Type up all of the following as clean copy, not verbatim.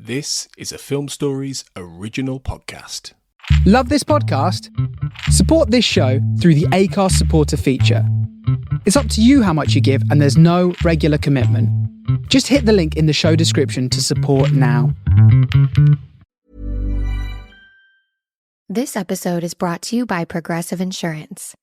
This is a Film Stories original podcast. Love this podcast? Support this show through the Acast supporter feature. It's up to you how much you give, and there's no regular commitment. Just hit the link in the show description to support now. This episode is brought to you by Progressive Insurance.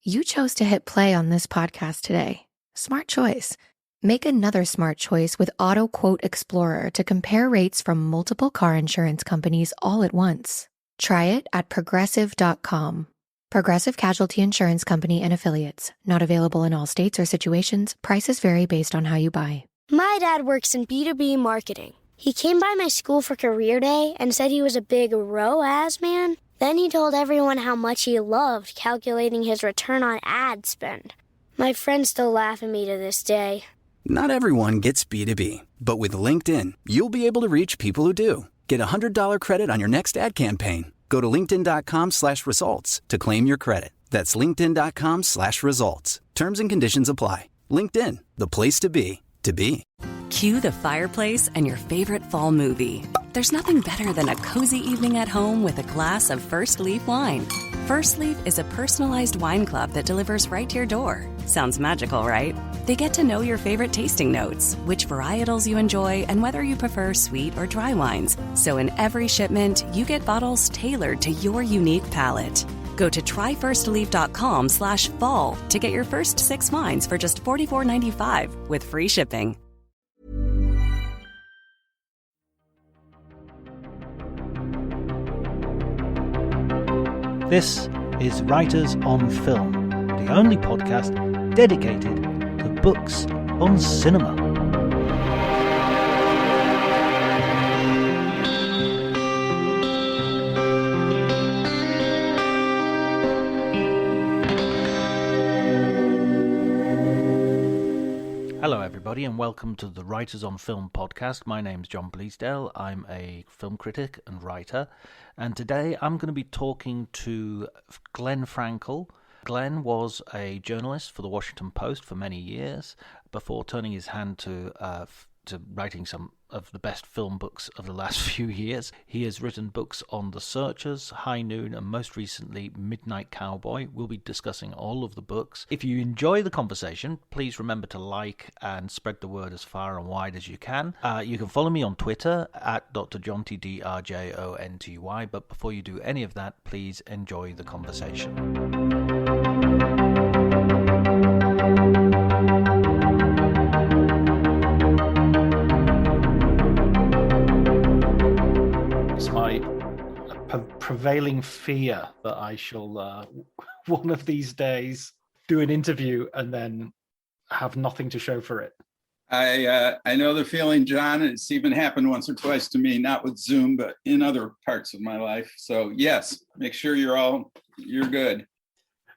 You chose to hit play on this podcast today. Smart choice. Make another smart choice with Auto Quote Explorer to compare rates from multiple car insurance companies all at once. Try it at progressive.com. Progressive Casualty Insurance Company and Affiliates. Not available in all states or situations. Prices vary based on how you buy. My dad works in B2B marketing. He came by my school for career day and said he was a big ROAS man. Then he told everyone how much he loved calculating his return on ad spend. My friends still laugh at me to this day. Not everyone gets B2B, but with LinkedIn, you'll be able to reach people who do. Get a $100 credit on your next ad campaign. Go to linkedin.com/results to claim your credit. That's linkedin.com/results. Terms and conditions apply. LinkedIn, the place to be, to be. Cue the fireplace and your favorite fall movie. There's nothing better than a cozy evening at home with a glass of First Leaf wine. First Leaf is a personalized wine club that delivers right to your door. Sounds magical, right? They get to know your favorite tasting notes, which varietals you enjoy, and whether you prefer sweet or dry wines. So in every shipment, you get bottles tailored to your unique palate. Go to tryfirstleaf.com/fall to get your first 6 wines for just $44.95 with free shipping. This is Writers on Film, the only podcast dedicated to books on cinema. Hello everybody and welcome to the Writers on Film podcast. My name's John Bleasdale. I'm a film critic and writer, and today I'm going to be talking to Glenn Frankel. Glenn was a journalist for the Washington Post for many years before turning his hand to writing some of the best film books of the last few years. He has written books on The Searchers, High Noon, and most recently Midnight Cowboy. We'll be discussing all of the books. If you enjoy the conversation, please remember to like and spread the word as far and wide as you can. You can follow me on Twitter at drjonty, DRJONTY. But before you do any of that, please enjoy the conversation. My prevailing fear that I shall one of these days do an interview and then have nothing to show for it. I know the feeling, John. It's even happened once or twice to me, not with Zoom, but in other parts of my life. So yes, make sure you're good.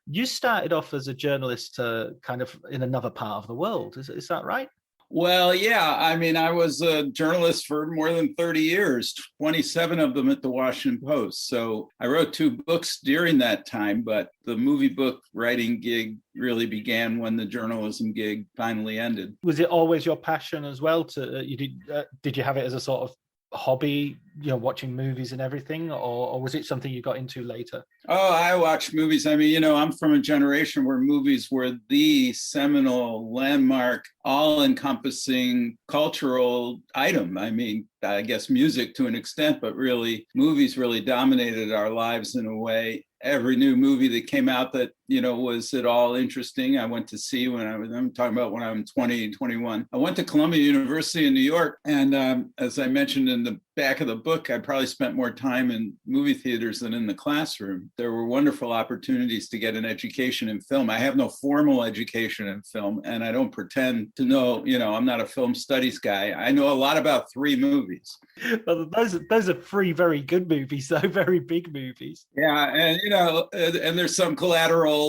You started off as a journalist kind of in another part of the world. Is that right? Well, yeah. I mean, I was a journalist for more than 30 years, 27 of them at the Washington Post. So I wrote 2 books during that time, but the movie book writing gig really began when the journalism gig finally ended. Was it always your passion as well? Did you have it as a sort of hobby, watching movies and everything, or was it something you got into later? Oh, I watched movies. I mean, I'm from a generation where movies were the seminal, landmark, all-encompassing cultural item. I mean, I guess music to an extent, but really, movies really dominated our lives in a way. Every new movie that came out that, was at all interesting, I went to see I'm talking about when I'm 20 and 21. I went to Columbia University in New York. And as I mentioned in the back of the book, I probably spent more time in movie theaters than in the classroom. There were wonderful opportunities to get an education in film. I have no formal education in film, and I don't pretend to know, I'm not a film studies guy. I know a lot about 3 movies. Well, those are 3 very good movies, though, very big movies. Yeah, and and there's some collateral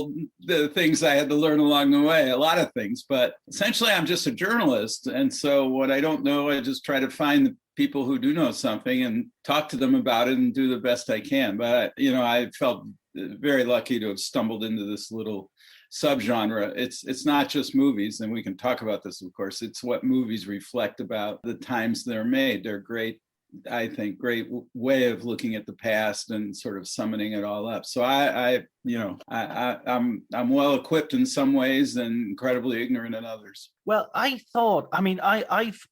things I had to learn along the way, a lot of things, but essentially I'm just a journalist. And so what I don't know, I just try to find the people who do know something and talk to them about it and do the best I can. But, I felt very lucky to have stumbled into this little subgenre. It's not just movies, and we can talk about this, of course. It's what movies reflect about the times they're made. They're great I think, great way of looking at the past and sort of summoning it all up. So I'm well equipped in some ways and incredibly ignorant in others. Well, I've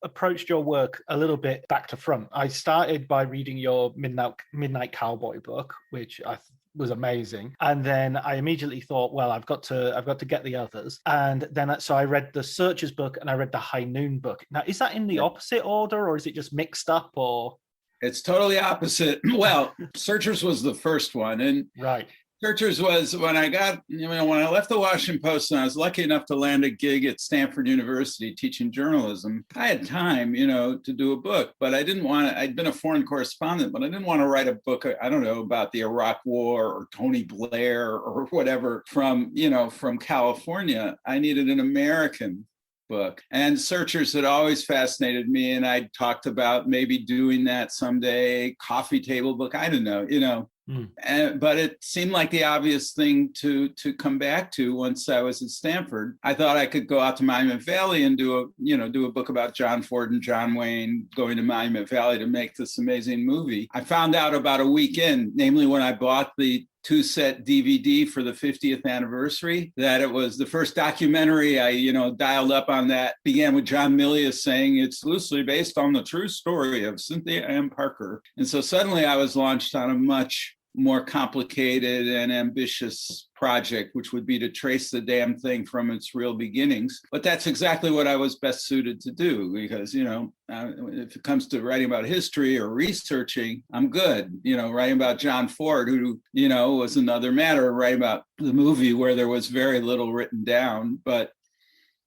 approached your work a little bit back to front. I started by reading your Midnight Cowboy book, which was amazing, and then I immediately thought, well, I've got to get the others, and then so I read the Searchers book and I read the High Noon book. Now, is that in the opposite order, or is it just mixed up, or? It's totally opposite. Well, Searchers was the first one, and right. Searchers was when I left the Washington Post and I was lucky enough to land a gig at Sanford University teaching journalism. I had time, to do a book, but I'd been a foreign correspondent, but I didn't want to write a book, I don't know, about the Iraq War or Tony Blair or whatever from California. I needed an American book. And Searchers had always fascinated me, and I talked about maybe doing that someday, coffee table book, I don't know. But it seemed like the obvious thing to come back to once I was at Stanford. I thought I could go out to Monument Valley and do a book about John Ford and John Wayne going to Monument Valley to make this amazing movie. I found out about a week in, namely when I bought the 2-set DVD for the 50th anniversary, that it was the first documentary I, dialed up on that began with John Milius saying it's loosely based on the true story of Cynthia M. Parker. And so suddenly I was launched on a much more complicated and ambitious project, which would be to trace the damn thing from its real beginnings. But that's exactly what I was best suited to do, because, if it comes to writing about history or researching, I'm good. Writing about John Ford, who, was another matter. Writing about the movie where there was very little written down. But,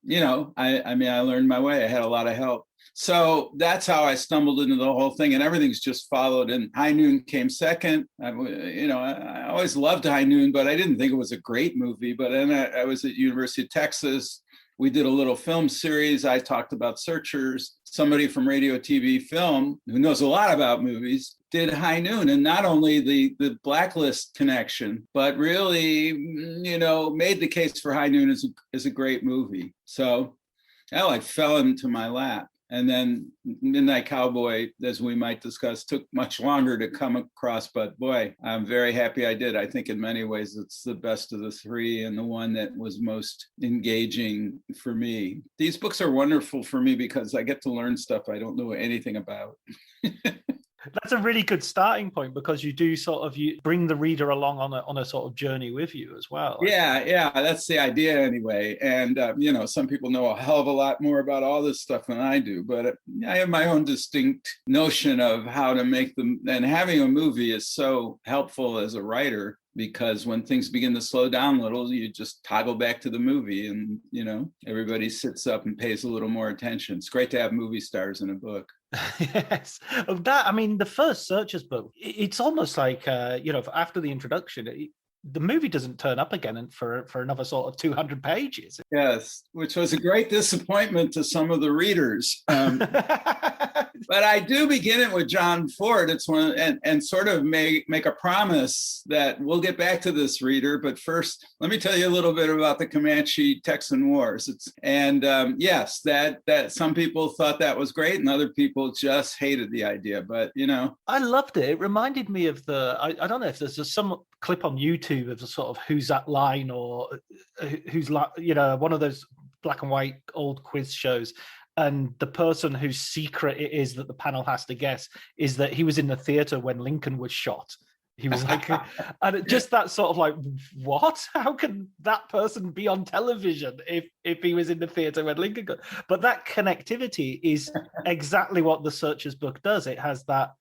I learned my way. I had a lot of help. So that's how I stumbled into the whole thing, and everything's just followed. And High Noon came second. I always loved High Noon, but I didn't think it was a great movie. But then I was at University of Texas. We did a little film series. I talked about Searchers. Somebody from radio, TV, film, who knows a lot about movies, did High Noon. And not only the Blacklist connection, but really, made the case for High Noon as a great movie. So I fell into my lap. And then Midnight Cowboy, as we might discuss, took much longer to come across, but boy, I'm very happy I did. I think in many ways it's the best of the three and the one that was most engaging for me. These books are wonderful for me because I get to learn stuff I don't know anything about. That's a really good starting point, because you do you bring the reader along on a sort of journey with you as well. Yeah, that's the idea anyway. And, some people know a hell of a lot more about all this stuff than I do, but I have my own distinct notion of how to make them. And having a movie is so helpful as a writer, because when things begin to slow down a little, you just toggle back to the movie and, everybody sits up and pays a little more attention. It's great to have movie stars in a book. Yes. The first Searchers book, it's almost like, after the introduction, the movie doesn't turn up again for another sort of 200 pages. Yes, which was a great disappointment to some of the readers. But I do begin it with John Ford. It's one, and sort of make a promise that we'll get back to this, reader. But first, let me tell you a little bit about the Comanche-Texan Wars. Yes, that some people thought that was great, and other people just hated the idea. But I loved it. It reminded me of I don't know if there's some clip on YouTube of the sort of Who's That Line, or who's one of those black and white old quiz shows. And the person whose secret it is that the panel has to guess is that he was in the theater when Lincoln was shot. He was like, and just that sort of like, what? How can that person be on television if he was in the theater when Lincoln got? But that connectivity is exactly what the Searchers book does. It has that,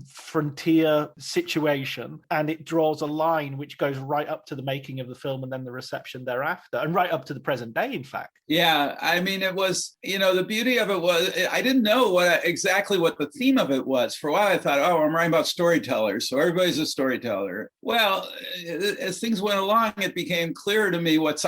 frontier situation, and it draws a line which goes right up to the making of the film and then the reception thereafter, and right up to the present day, in fact. Yeah, it was, the beauty of it was, I didn't know exactly what the theme of it was. For a while, I thought, I'm writing about storytellers, so everybody's a storyteller. Well, as things went along, it became clear to me what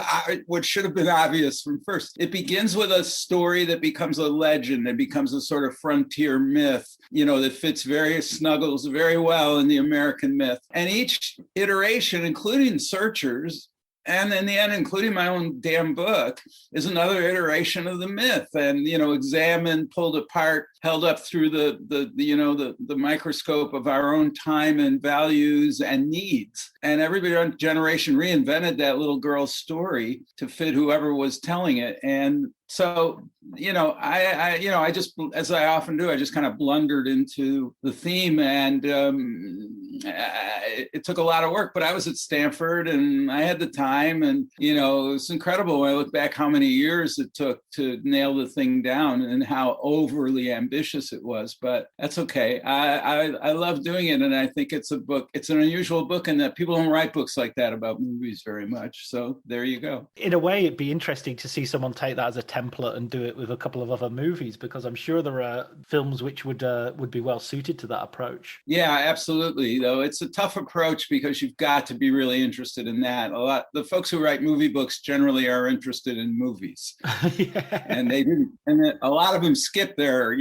should have been obvious from first. It begins with a story that becomes a legend. It becomes a sort of frontier myth, that fits various snuggles very well in the American myth. And each iteration, including Searchers, and in the end, including my own damn book, is another iteration of the myth, and, examined, pulled apart, held up through the microscope of our own time and values and needs. And every generation reinvented that little girl's story to fit whoever was telling it. And so, I just, as I often do, I just kind of blundered into the theme, and it took a lot of work, but I was at Stanford and I had the time, and, it's incredible when I look back how many years it took to nail the thing down and how overly ambitious it was, but that's okay. I love doing it. And I think it's an unusual book, and that people don't write books like that about movies very much. So there you go. In a way, it'd be interesting to see someone take that as a template and do it with a couple of other movies, because I'm sure there are films which would be well suited to that approach. Yeah, absolutely. Though it's a tough approach because you've got to be really interested in that. The folks who write movie books generally are interested in movies. Yeah. And they didn't. And a lot of them skip their,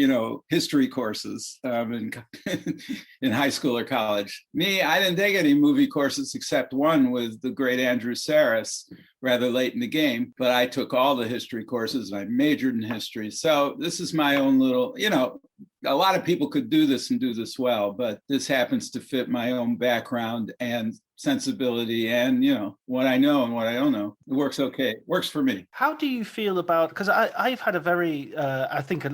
history courses in high school or college. Me, I didn't take any movie courses except one with the great Andrew Sarris rather late in the game, but I took all the history courses and I majored in history. So this is my own little, a lot of people could do this and do this well, but this happens to fit my own background and sensibility and, what I know and what I don't know. It works okay. It works for me. How do you feel about, because I've had a very, I think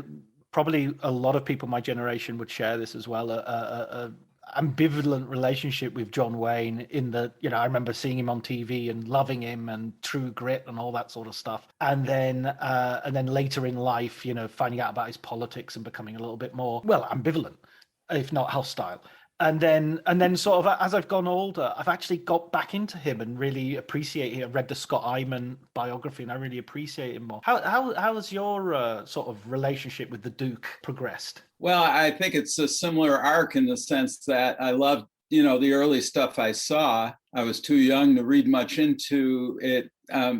probably a lot of people my generation would share this as well, a ambivalent relationship with John Wayne in the, I remember seeing him on TV and loving him and True Grit and all that sort of stuff. And then later in life, finding out about his politics and becoming a little bit more, ambivalent, if not hostile. And then sort of as I've gone older, I've actually got back into him and really appreciate him. I read the Scott Eyman biography and I really appreciate him more. How has your sort of relationship with the Duke progressed? Well, I think it's a similar arc in the sense that I loved, the early stuff I saw. I was too young to read much into it.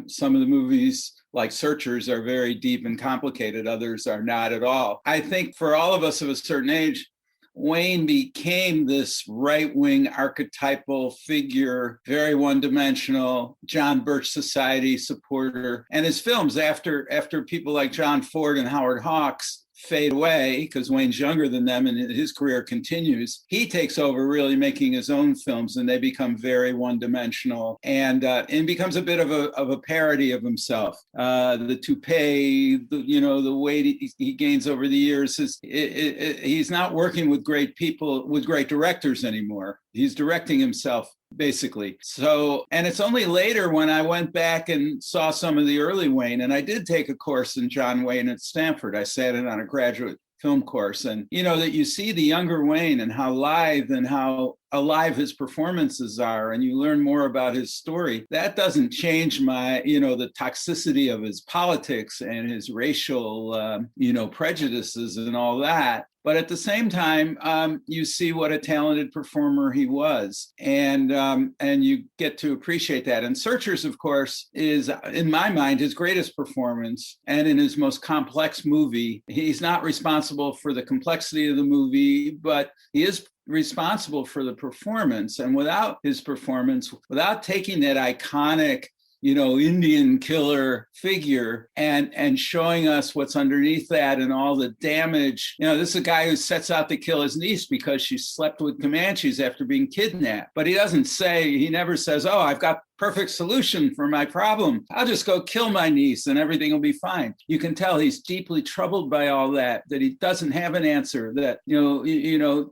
Some of the movies like Searchers are very deep and complicated. Others are not at all. I think for all of us of a certain age, Wayne became this right-wing archetypal figure, very one-dimensional, John Birch Society supporter. And his films, after people like John Ford and Howard Hawks fade away, because Wayne's younger than them and his career continues, he takes over really making his own films, and they become very one-dimensional and becomes a bit of a parody of himself. The toupee, the weight he gains over the years, he's not working with great people, with great directors anymore. He's directing himself, basically. So, and it's only later when I went back and saw some of the early Wayne, and I did take a course in John Wayne at Stanford. I sat in on a graduate film course, and that you see the younger Wayne and how lithe and how alive his performances are, and you learn more about his story. That doesn't change my, the toxicity of his politics and his racial, prejudices and all that. But at the same time, you see what a talented performer he was, and you get to appreciate that. And Searchers, of course, is, in my mind, his greatest performance. And in his most complex movie, he's not responsible for the complexity of the movie, but he is responsible for the performance. And without his performance, without taking that iconic Indian killer figure and showing us what's underneath that and all the damage. This is a guy who sets out to kill his niece because she slept with Comanches after being kidnapped. But he never says, oh, I've got perfect solution for my problem. I'll just go kill my niece and everything will be fine. You can tell he's deeply troubled by all that he doesn't have an answer, that,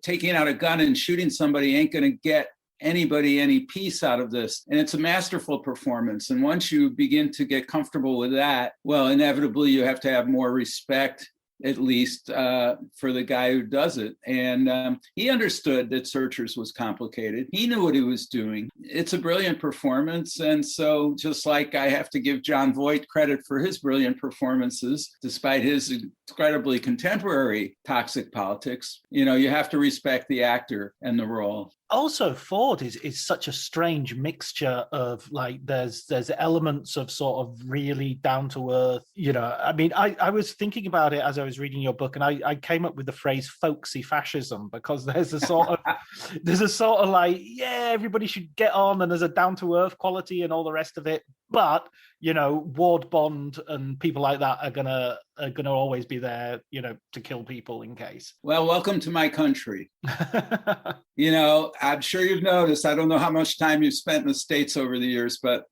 taking out a gun and shooting somebody ain't going to get anybody any peace out of this. And it's a masterful performance. And once you begin to get comfortable with that, well, inevitably you have to have more respect, at least for the guy who does it. And he understood that Searchers was complicated. He knew what he was doing. It's a brilliant performance. And so just like I have to give Jon Voight credit for his brilliant performances, despite his incredibly contemporary toxic politics, you have to respect the actor and the role. Also, Ford is such a strange mixture of, like, there's elements of sort of really down to earth, I mean, I was thinking about it as I was reading your book, and I came up with the phrase folksy fascism, because there's a sort of like, yeah, everybody should get on, and there's a down to earth quality and all the rest of it. But, Ward Bond and people like that are gonna always be there, to kill people in case. Well, welcome to my country. I'm sure you've noticed, I don't know how much time you've spent in the States over the years, but,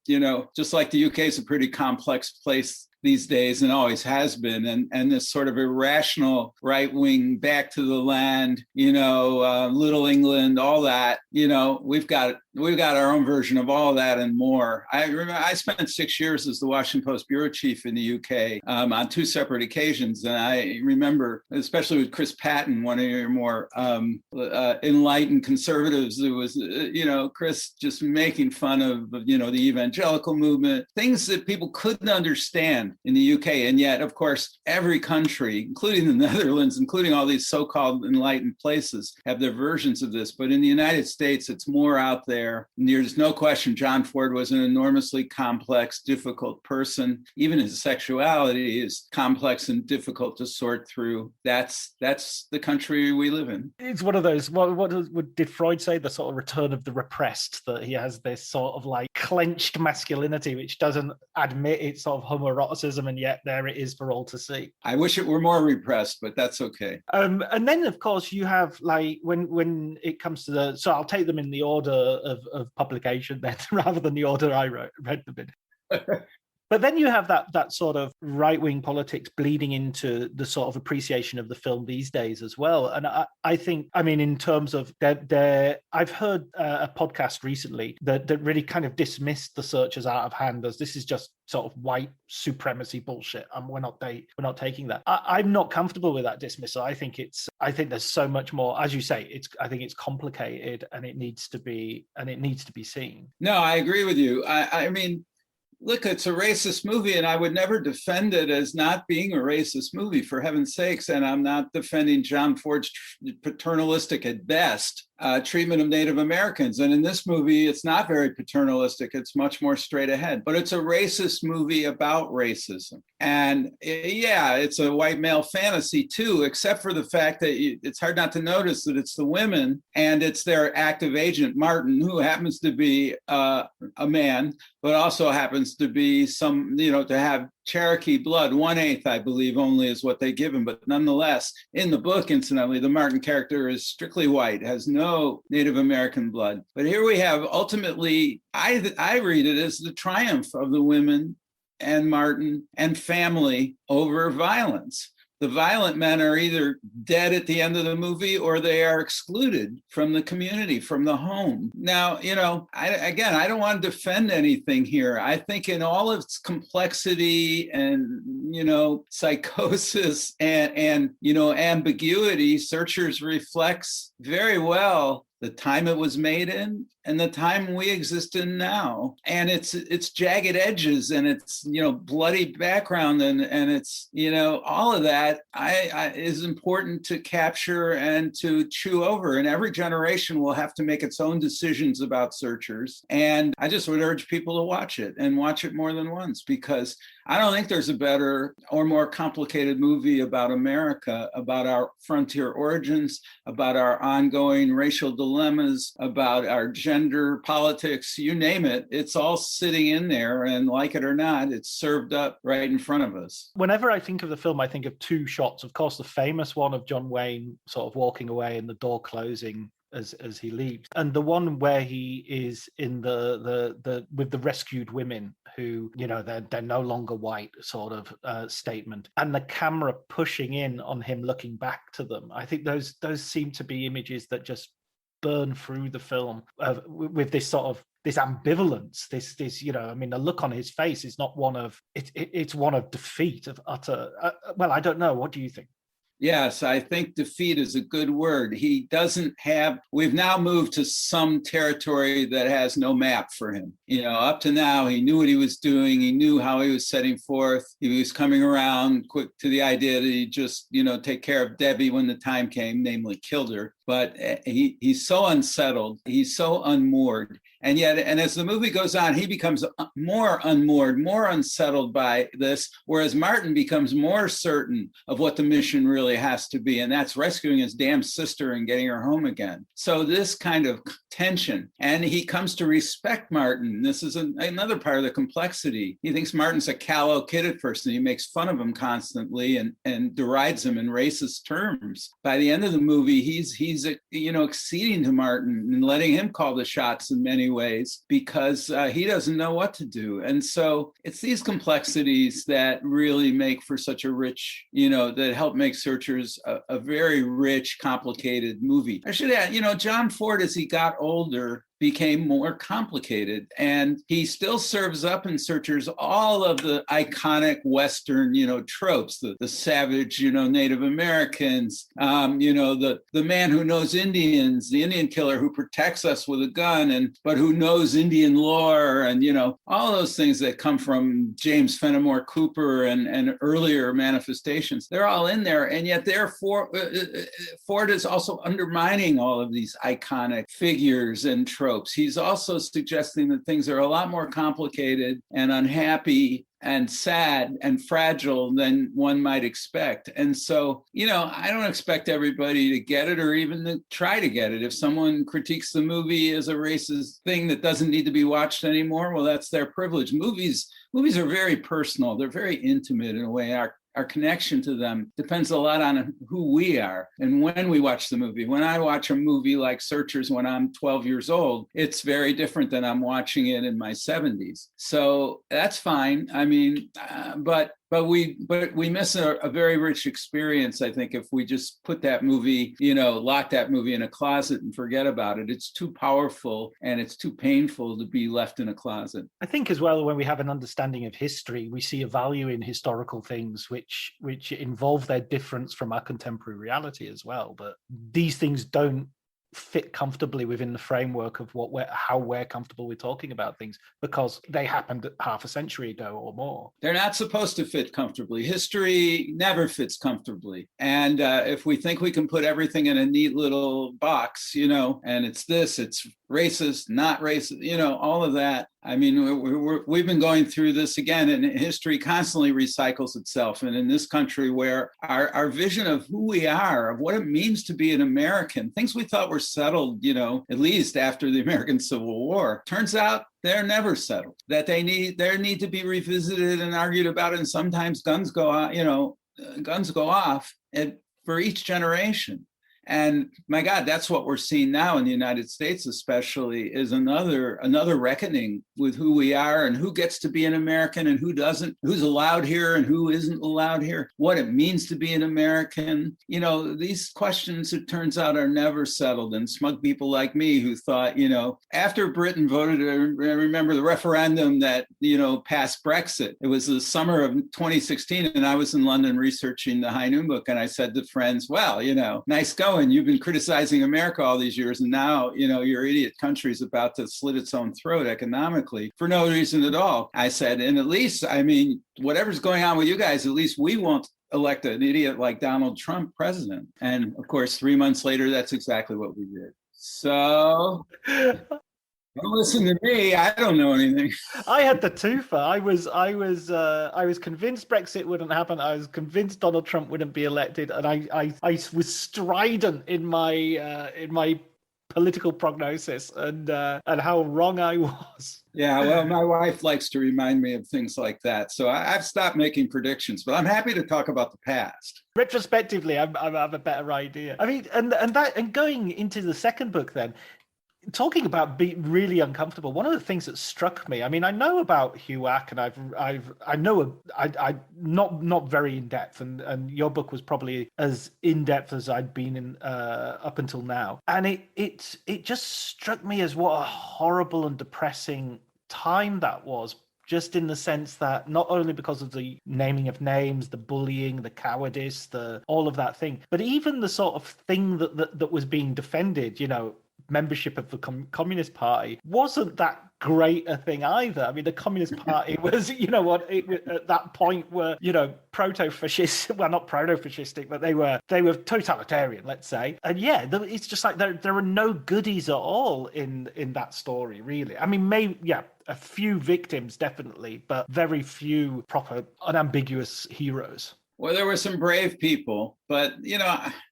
just like the UK is a pretty complex place these days and always has been, and this sort of irrational right wing back to the land, Little England, all that, we've got our own version of all that and more. I remember I spent 6 years as the Washington Post bureau chief in the UK on 2 separate occasions, and I remember, especially with Chris Patton, one of your more enlightened conservatives, it was Chris just making fun of the evangelical movement, things that people couldn't understand in the UK. And yet, of course, every country, including the Netherlands, including all these so-called enlightened places, have their versions of this. But in the United States, it's more out there. And there's no question John Ford was an enormously complex, difficult person. Even his sexuality is complex and difficult to sort through. That's the country we live in. It's one of those, what did Freud say? The sort of return of the repressed, that he has this sort of like clenched masculinity, which doesn't admit its sort of homoeroticism, and yet there it is for all to see. I wish it were more repressed, but that's okay. And then, of course, you have like when it comes to so I'll take them in the order of publication then, rather than the order I read them in. But then you have that sort of right-wing politics bleeding into the sort of appreciation of the film these days as well. And I think, in terms of I've heard a podcast recently that really kind of dismissed The Searchers out of hand as this is just sort of white supremacy bullshit, and we're not taking that. I'm not comfortable with that dismissal. I think there's so much more, as you say. I think it's complicated, and it needs to be seen. No, I agree with you. I mean, look, it's a racist movie, and I would never defend it as not being a racist movie, for heaven's sakes. And I'm not defending John Ford's paternalistic at best treatment of Native Americans. And in this movie, it's not very paternalistic. It's much more straight ahead. But it's a racist movie about racism. And it's a white male fantasy too, except for the fact that it's hard not to notice that it's the women and it's their active agent, Martin, who happens to be a man, but also happens to be to have Cherokee blood. 1/8, I believe, only is what they give him. But nonetheless, in the book, incidentally, the Martin character is strictly white, has no Native American blood. But here we have, ultimately, I read it as the triumph of the women and Martin and family over violence. The violent men are either dead at the end of the movie or they are excluded from the community, from the home. Now, I don't want to defend anything here. I think in all of its complexity and, psychosis and ambiguity, Searchers reflects very well the time it was made in and the time we exist in now. And it's jagged edges and it's, bloody background and it's, all of that is important to capture and to chew over. And every generation will have to make its own decisions about Searchers. And I just would urge people to watch it and watch it more than once, because I don't think there's a better or more complicated movie about America, about our frontier origins, about our ongoing racial dilemmas, about our gender politics, you name it. It's all sitting in there, and like it or not, it's served up right in front of us. Whenever I think of the film, I think of 2 shots. Of course, the famous one of John Wayne sort of walking away and the door closing as he leaves, and the one where he is in the with the rescued women who, they're no longer white sort of statement, and the camera pushing in on him looking back to them. I think those seem to be images that just burn through the film with this sort of this ambivalence, this the look on his face is not one of it's one of defeat, of utter well, I don't know, what do you think? Yes, I think defeat is a good word. We've now moved to some territory that has no map for him. Up to now, he knew what he was doing. He knew how he was setting forth. He was coming around quick to the idea that he'd just, take care of Debbie when the time came, namely killed her. But he's so unsettled. He's so unmoored. And yet, and as the movie goes on, he becomes more unmoored, more unsettled by this, whereas Martin becomes more certain of what the mission really has to be, and that's rescuing his damn sister and getting her home again. So this kind of tension, and he comes to respect Martin. This is another part of the complexity. He thinks Martin's a callow kid at first, and he makes fun of him constantly and derides him in racist terms. By the end of the movie, he's acceding to Martin and letting him call the shots in many ways because he doesn't know what to do. And so it's these complexities that really make for such a rich, that help make Searchers a very rich, complicated movie. I should add, John Ford, as he got older, became more complicated, and he still serves up in Searchers all of the iconic Western, tropes, the savage, Native Americans, the man who knows Indians, the Indian killer who protects us with a gun, but who knows Indian lore, and all those things that come from James Fenimore Cooper and earlier manifestations. They're all in there, and yet therefore Ford is also undermining all of these iconic figures and tropes. He's also suggesting that things are a lot more complicated and unhappy and sad and fragile than one might expect. And so, I don't expect everybody to get it or even to try to get it. If someone critiques the movie as a racist thing that doesn't need to be watched anymore, well, that's their privilege. Movies are very personal. They're very intimate in a way. Our connection to them depends a lot on who we are and when we watch the movie. When I watch a movie like Searchers when I'm 12 years old, it's very different than I'm watching it in my 70s. So that's fine. I mean, but we miss a very rich experience, I think, if we just put that movie, lock that movie in a closet and forget about it. It's too powerful and it's too painful to be left in a closet. I think as well, when we have an understanding of history, we see a value in historical things which involve their difference from our contemporary reality as well. But these things don't fit comfortably within the framework of how we're comfortable with talking about things because they happened half a century ago or more. They're not supposed to fit comfortably. History never fits comfortably. And if we think we can put everything in a neat little box, and it's racist, not racist, all of that. I mean, we've been going through this again, and history constantly recycles itself. And in this country where our vision of who we are, of what it means to be an American, things we thought were settled, at least after the American Civil War, turns out they're never settled, that they need to be revisited and argued about. And sometimes guns go off for each generation. And my God, that's what we're seeing now in the United States, especially, is another reckoning with who we are and who gets to be an American and who doesn't, who's allowed here and who isn't allowed here, what it means to be an American. These questions, it turns out, are never settled. And smug people like me who thought, after Britain voted, I remember the referendum that, passed Brexit. It was the summer of 2016, and I was in London researching the High Noon book, and I said to friends, well, nice going. You've been criticizing America all these years, and now, your idiot country is about to slit its own throat economically for no reason at all. I said, and at least, whatever's going on with you guys, at least we won't elect an idiot like Donald Trump president. And of course, 3 months later, that's exactly what we did. So don't listen to me. I don't know anything. I had the twofer. I was convinced Brexit wouldn't happen. I was convinced Donald Trump wouldn't be elected, and I was strident in my political prognosis and how wrong I was. Yeah, well, my wife likes to remind me of things like that, so I've stopped making predictions. But I'm happy to talk about the past. Retrospectively, I have a better idea. I mean, and going into the second book then. Talking about being really uncomfortable, one of the things that struck me, I know about HUAC, and I know not very in depth, and your book was probably as in depth as I'd been in up until now, and it just struck me as what a horrible and depressing time that was. Just in the sense that not only because of the naming of names, the bullying, the cowardice, all of that thing, but even the sort of thing that was being defended, membership of the Communist Party wasn't that great a thing either. I mean, the Communist Party was, at that point were, proto-fascist, well, not proto-fascistic, but they were totalitarian, let's say. And yeah, it's just like there are no goodies at all in that story, really. I mean, a few victims, definitely, but very few proper, unambiguous heroes. Well, there were some brave people, but,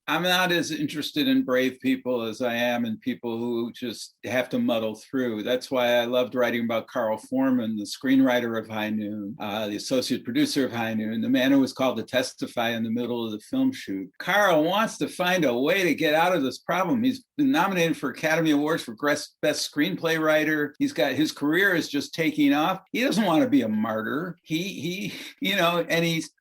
I'm not as interested in brave people as I am in people who just have to muddle through. That's why I loved writing about Carl Foreman, the screenwriter of High Noon, the associate producer of High Noon, the man who was called to testify in the middle of the film shoot. Carl wants to find a way to get out of this problem. He's been nominated for Academy Awards for Best Screenplay Writer. His career is just taking off. He doesn't want to be a martyr. He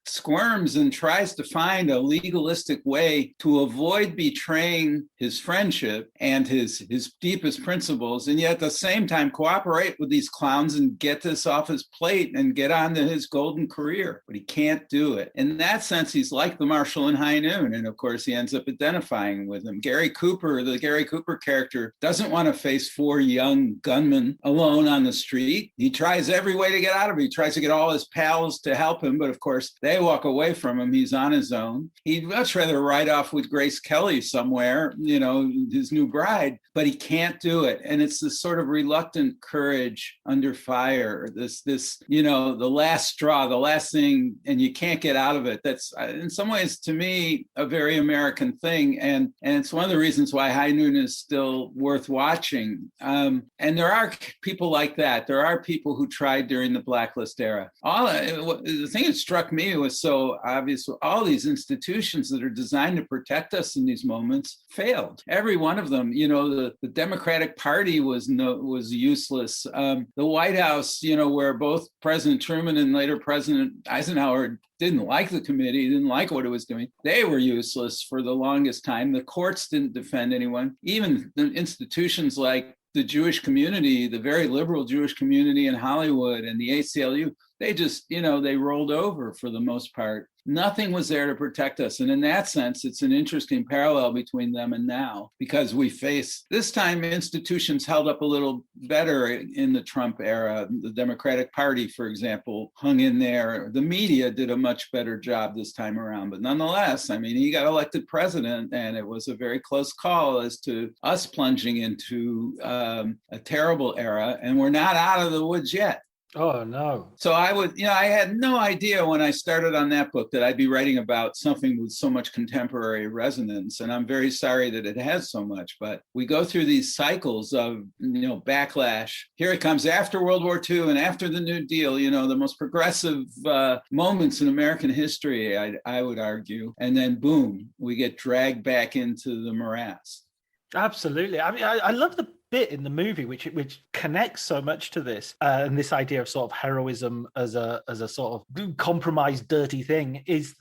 squirms and tries to find a legalistic way to avoid betraying his friendship and his deepest principles, and yet at the same time cooperate with these clowns and get this off his plate and get on to his golden career. But he can't do it. In that sense, he's like the Marshal in High Noon, and of course he ends up identifying with him. Gary Cooper, the Gary Cooper character, doesn't want to face 4 young gunmen alone on the street. He tries every way to get out of it. He tries to get all his pals to help him, but of course they walk away from him. He's on his own. He'd much rather ride off with Grace Kelly somewhere, his new bride, but he can't do it. And it's this sort of reluctant courage under fire, this the last straw, the last thing, and you can't get out of it. That's in some ways, to me, a very American thing. And it's one of the reasons why High Noon is still worth watching. And there are people like that. There are people who tried during the Blacklist era. The thing that struck me was so obvious. All these institutions that are designed to protect us in these moments failed. Every one of them. The Democratic Party was useless. The White House, where both President Truman and later President Eisenhower didn't like the committee, didn't like what it was doing. They were useless for the longest time. The courts didn't defend anyone. Even the institutions like the Jewish community, the very liberal Jewish community in Hollywood and the ACLU, they just, they rolled over for the most part. Nothing was there to protect us. And in that sense, it's an interesting parallel between them and now, because we face, this time institutions held up a little better in the Trump era. The Democratic Party, for example, hung in there. The media did a much better job this time around. But nonetheless, he got elected president, and it was a very close call as to us plunging into a terrible era. And we're not out of the woods yet. Oh, no. So I had no idea when I started on that book that I'd be writing about something with so much contemporary resonance. And I'm very sorry that it has so much. But we go through these cycles of, backlash. Here it comes after World War II and after the New Deal, the most progressive moments in American history, I would argue. And then, boom, we get dragged back into the morass. Absolutely. I love the bit in the movie which connects so much to this and this idea of sort of heroism as a sort of compromised, dirty thing is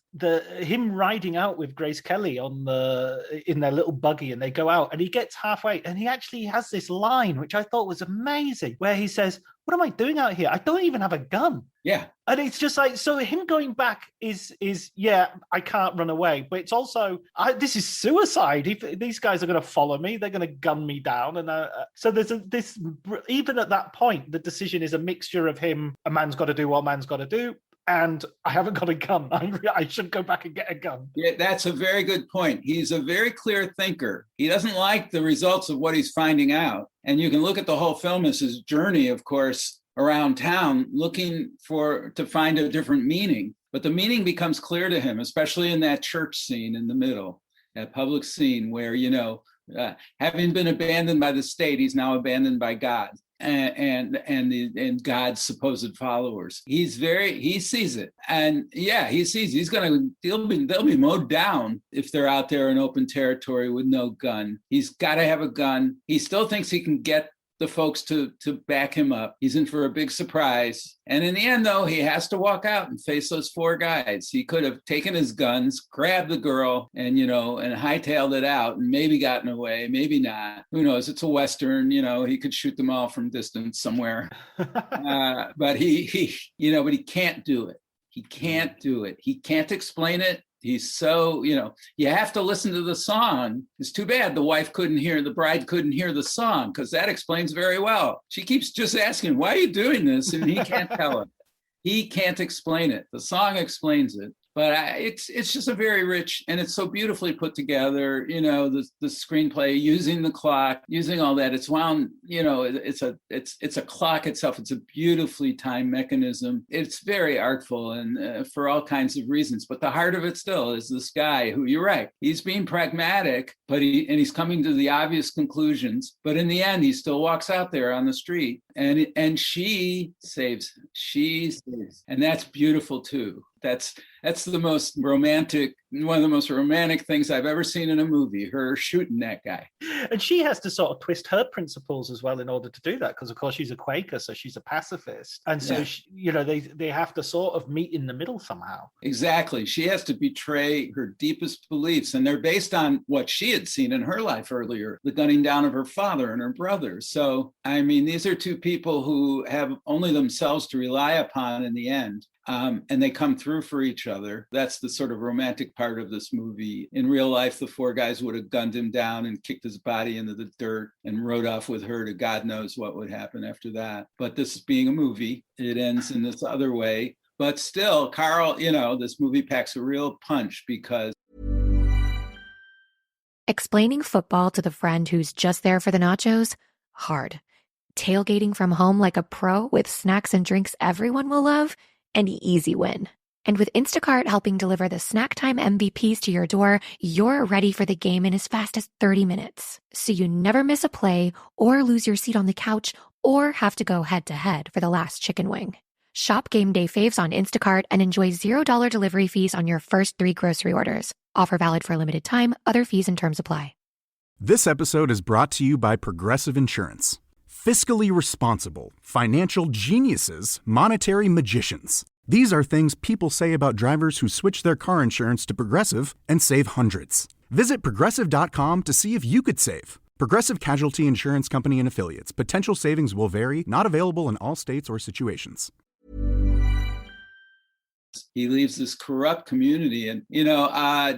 him riding out with Grace Kelly in their little buggy, and they go out and he gets halfway and he actually has this line which I thought was amazing, where he says, "What am I doing out here? I don't even have a gun." Yeah. And it's just like, so him going back is yeah, I can't run away, but it's also, this is suicide. If these guys are going to follow me, they're going to gun me down. And so there's this, even at that point, the decision is a mixture of him, a man's got to do what a man's got to do, and I haven't got a gun. I should go back and get a gun. Yeah, that's a very good point. He's a very clear thinker. He doesn't like the results of what he's finding out. And you can look at the whole film as his journey, of course, around town, looking to find a different meaning. But the meaning becomes clear to him, especially in that church scene in the middle, that public scene where, having been abandoned by the state, he's now abandoned by God and God's supposed followers. He sees it. And yeah, he sees they'll be mowed down if they're out there in open territory with no gun. He's got to have a gun. He still thinks he can get the folks to back him up. He's in for a big surprise. And in the end, though, he has to walk out and face those 4 guys. He could have taken his guns, grabbed the girl, and hightailed it out and maybe gotten away, maybe not. Who knows? It's a Western, he could shoot them all from distance somewhere. But he can't do it. He can't do it. He can't explain it. He's so, you have to listen to the song. It's too bad the bride couldn't hear the song, because that explains very well. She keeps just asking, why are you doing this? And he can't tell her. He can't explain it. The song explains it. But it's just a very rich, and it's so beautifully put together, the screenplay, using the clock, using all that. It's wound, it's a clock itself. It's a beautifully timed mechanism. It's very artful, and for all kinds of reasons. But the heart of it still is this guy who, you're right, he's being pragmatic, but he's coming to the obvious conclusions. But in the end, he still walks out there on the street, and she saves him. She saves, and that's beautiful too. That's the most romantic, one of the most romantic things I've ever seen in a movie, her shooting that guy. And she has to sort of twist her principles as well in order to do that, because of course she's a Quaker, so she's a pacifist. And so, they have to sort of meet in the middle somehow. Exactly. She has to betray her deepest beliefs, and they're based on what she had seen in her life earlier, the gunning down of her father and her brother. So, I mean, these are two people who have only themselves to rely upon in the end. And they come through for each other. That's the sort of romantic part of this movie. In real life, the four guys would have gunned him down and kicked his body into the dirt and rode off with her to God knows what would happen after that. But this being a movie, it ends in this other way. But still, Carl, this movie packs a real punch because... Explaining football to the friend who's just there for the nachos? Hard. Tailgating from home like a pro with snacks and drinks everyone will love? An easy win. And with Instacart helping deliver the snack time MVPs to your door, you're ready for the game in as fast as 30 minutes. So you never miss a play or lose your seat on the couch or have to go head to head for the last chicken wing. Shop game day faves on Instacart and enjoy $0 delivery fees on your first 3 grocery orders. Offer valid for a limited time. Other fees and terms apply. This episode is brought to you by Progressive Insurance. Fiscally responsible, financial geniuses, monetary magicians. These are things people say about drivers who switch their car insurance to Progressive and save hundreds. Visit Progressive.com to see if you could save. Progressive Casualty Insurance Company and Affiliates. Potential savings will vary. Not available in all states or situations. He leaves this corrupt community. And,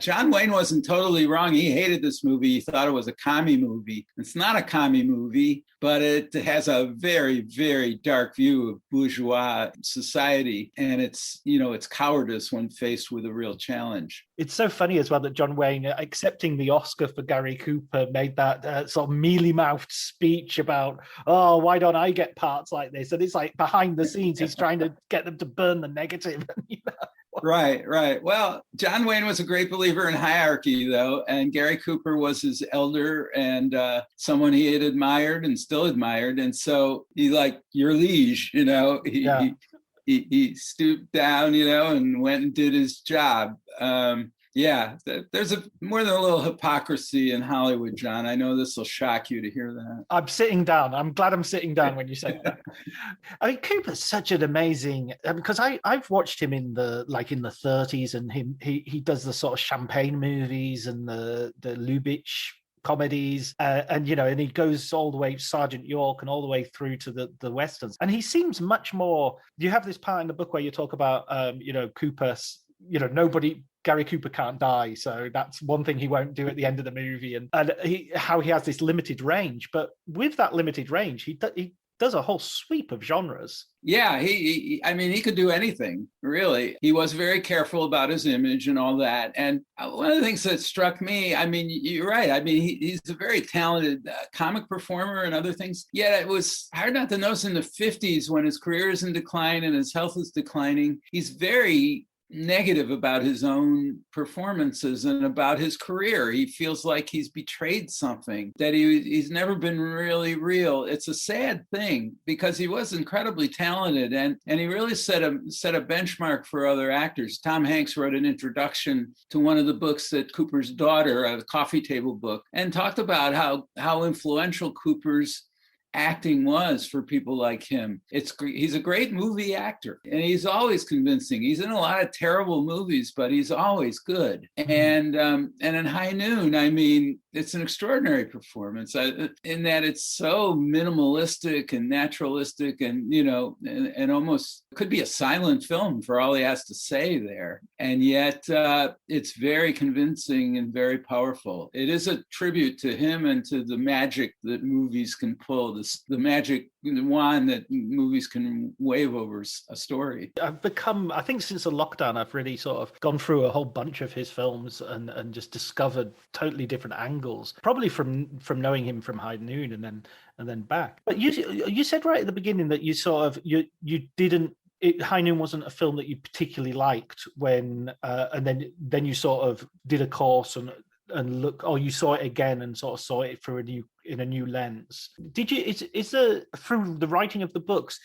John Wayne wasn't totally wrong. He hated this movie. He thought it was a commie movie. It's not a commie movie, but it has a very, very dark view of bourgeois society. And it's cowardice when faced with a real challenge. It's so funny as well that John Wayne, accepting the Oscar for Gary Cooper, made that sort of mealy-mouthed speech about, oh, why don't I get parts like this? And it's like behind the scenes, he's trying to get them to burn the negative. Right. Well, John Wayne was a great believer in hierarchy, though, and Gary Cooper was his elder and someone he had admired and still admired. And so he, like your liege, he stooped down, and went and did his job. There's more than a little hypocrisy in Hollywood, John. I know this will shock you to hear that. I'm sitting down. I'm glad I'm sitting down when you say that. I mean, Cooper's such an amazing, because I've watched him in the 30s, and he does the sort of champagne movies and the Lubitsch comedies, and he goes all the way Sergeant York and all the way through to the westerns. And he seems much more. You have this part in the book where you talk about Cooper. Gary Cooper can't die, so that's one thing he won't do at the end of the movie, and how he has this limited range. But with that limited range, he does a whole sweep of genres. Yeah, he could do anything, really. He was very careful about his image and all that. And one of the things that struck me, you're right. He's a very talented comic performer and other things. Yet it was hard not to notice in the 50s, when his career is in decline and his health is declining, he's very negative about his own performances and about his career. He feels like he's betrayed something, that he's never been really real. It's a sad thing, because he was incredibly talented and he really set a benchmark for other actors. Tom Hanks wrote an introduction to one of the books that Cooper's daughter, a coffee table book, and talked about how influential Cooper's acting was for people like him. He's a great movie actor, and he's always convincing. He's in a lot of terrible movies, but he's always good. And in High Noon, I mean, it's an extraordinary performance in that it's so minimalistic and naturalistic, and and almost could be a silent film for all he has to say there. And yet it's very convincing and very powerful. It is a tribute to him and to the magic that movies can pull, the magic wand that movies can wave over a story. I've become, I think since the lockdown, I've really sort of gone through a whole bunch of his films and just discovered totally different angles, probably from knowing him from High Noon and then back. But you said right at the beginning that you sort of, you didn't, High Noon wasn't a film that you particularly liked when, and then you sort of did a course and look, or you saw it again and sort of saw it in a new lens. Did you? Is there, through the writing of the books,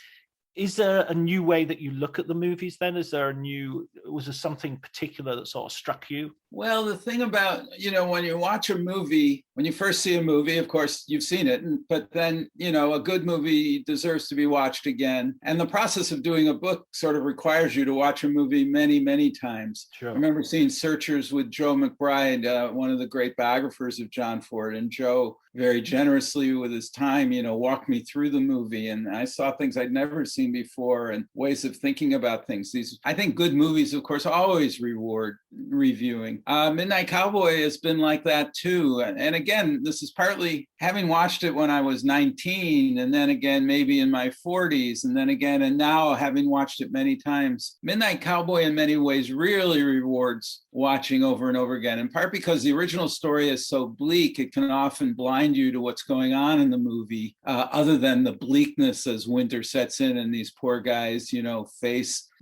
is there a new way that you look at the movies? Then was there something particular that sort of struck you? Well, the thing about, when you watch a movie, when you first see a movie, of course, you've seen it, but then, a good movie deserves to be watched again. And the process of doing a book sort of requires you to watch a movie many, many times. Sure. I remember seeing Searchers with Joe McBride, one of the great biographers of John Ford, and Joe very generously with his time, walked me through the movie. And I saw things I'd never seen before and ways of thinking about things. I think good movies, of course, always reward reviewing. Midnight Cowboy has been like that too. And again, this is partly having watched it when I was 19, and then again, maybe in my 40s, and then again, and now having watched it many times. Midnight Cowboy in many ways really rewards watching over and over again, in part because the original story is so bleak, it can often blind you to what's going on in the movie, other than the bleakness as winter sets in and these poor guys,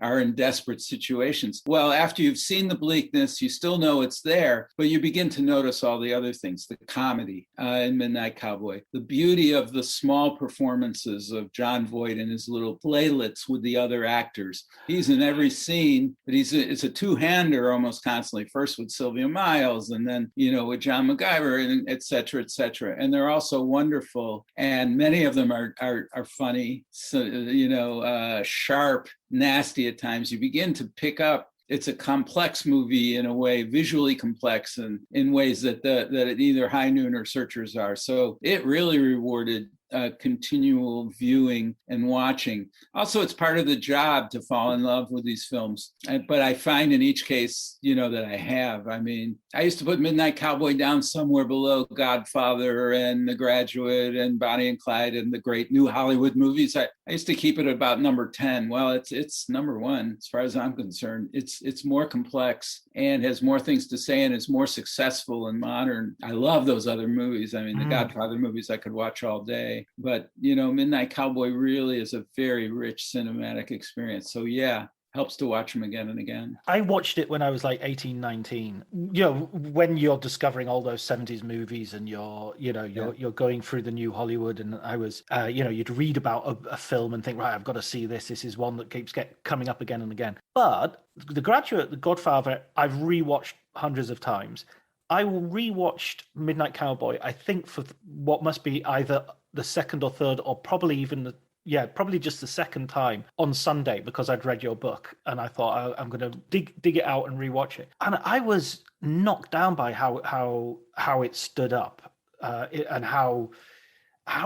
are in desperate situations. Well, after you've seen the bleakness, you still know it's there, but you begin to notice all the other things, the comedy in Midnight Cowboy, the beauty of the small performances of Jon Voight and his little playlets with the other actors. He's in every scene, but it's a two-hander almost constantly, first with Sylvia Miles and then, with John MacGyver, and et cetera, et cetera. And they're also wonderful. And many of them are funny, so, sharp, nasty at times. You begin to pick up it's a complex movie in a way, visually complex, and in ways that either High Noon or Searchers are. So it really rewarded continual viewing and watching. Also, it's part of the job to fall in love with these films. But I find in each case, that I have. I mean, I used to put Midnight Cowboy down somewhere below Godfather and The Graduate and Bonnie and Clyde and the great new Hollywood movies. I used to keep it about number 10. Well, it's number 1 as far as I'm concerned. It's more complex and has more things to say and is more successful and modern. I love those other movies. I mean, the Godfather movies I could watch all day. But, Midnight Cowboy really is a very rich cinematic experience. So, yeah, helps to watch them again and again. I watched it when I was like 18, 19. When you're discovering all those 70s movies and you're going through the new Hollywood, and I was, you'd read about a film and think, right, I've got to see this. This is one that keeps coming up again and again. But The Graduate, The Godfather, I've rewatched hundreds of times. I rewatched Midnight Cowboy, I think, for what must be either the second or third, or probably even probably just the second time on Sunday, because I'd read your book and I thought I'm going to dig it out and rewatch it. And I was knocked down by how it stood up and how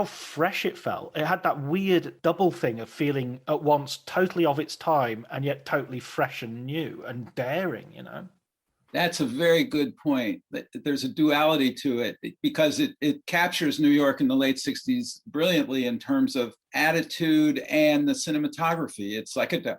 fresh it felt. It had that weird double thing of feeling at once totally of its time and yet totally fresh and new and daring, That's a very good point. There's a duality to it because it captures New York in the late 60s brilliantly in terms of attitude and the cinematography. It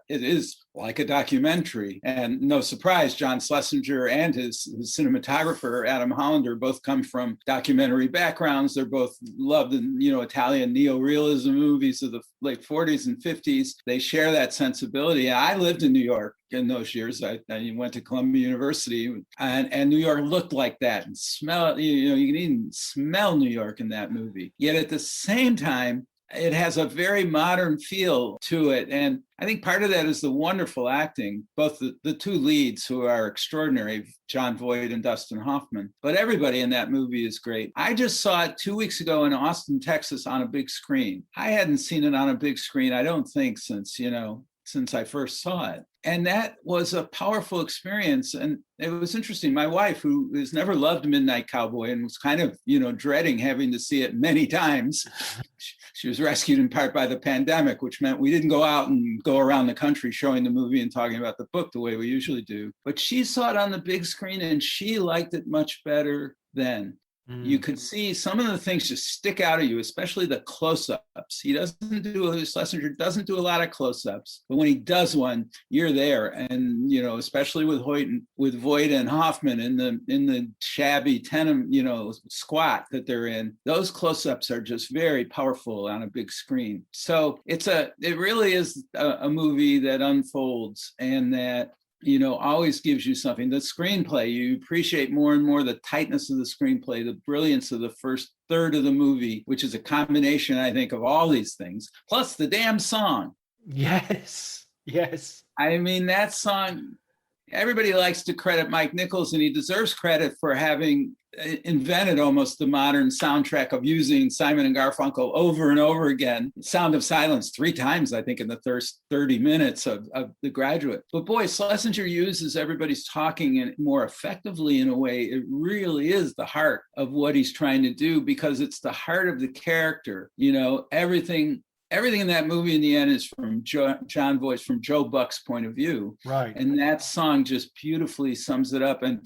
is like a documentary. And no surprise, John Schlesinger and his cinematographer, Adam Hollander, both come from documentary backgrounds. They're both loved in, Italian neorealism movies of the late 40s and 50s. They share that sensibility. And I lived in New York in those years. I went to Columbia University, and New York looked like that and smell. You can even smell New York in that movie. Yet at the same time, it has a very modern feel to it. And I think part of that is the wonderful acting, both the two leads who are extraordinary, Jon Voight and Dustin Hoffman. But everybody in that movie is great. I just saw it 2 weeks ago in Austin, Texas on a big screen. I hadn't seen it on a big screen, I don't think, since I first saw it. And that was a powerful experience. And it was interesting. My wife, who has never loved Midnight Cowboy and was kind of, dreading having to see it many times, she was rescued in part by the pandemic, which meant we didn't go out and go around the country showing the movie and talking about the book the way we usually do. But she saw it on the big screen and she liked it much better then. You could see some of the things just stick out at you, especially the close-ups. Schlesinger doesn't do a lot of close-ups, but when he does one, you're there. And, especially with Voight and Hoffman in the shabby tenement, squat that they're in, those close-ups are just very powerful on a big screen. So it really is a movie that unfolds and that always gives you something. The screenplay, you appreciate more and more the tightness of the screenplay, the brilliance of the first third of the movie, which is a combination, I think, of all these things, plus the damn song. Yes. I mean, that song, everybody likes to credit Mike Nichols, and he deserves credit for having invented almost the modern soundtrack of using Simon and Garfunkel over and over again. Sound of Silence 3 times, I think, in the first 30 minutes of The Graduate. But boy, Schlesinger uses everybody's talking more effectively in a way. It really is the heart of what he's trying to do, because it's the heart of the character. Everything in that movie in the end is from Jon Voight, from Joe Buck's point of view. Right. And that song just beautifully sums it up. And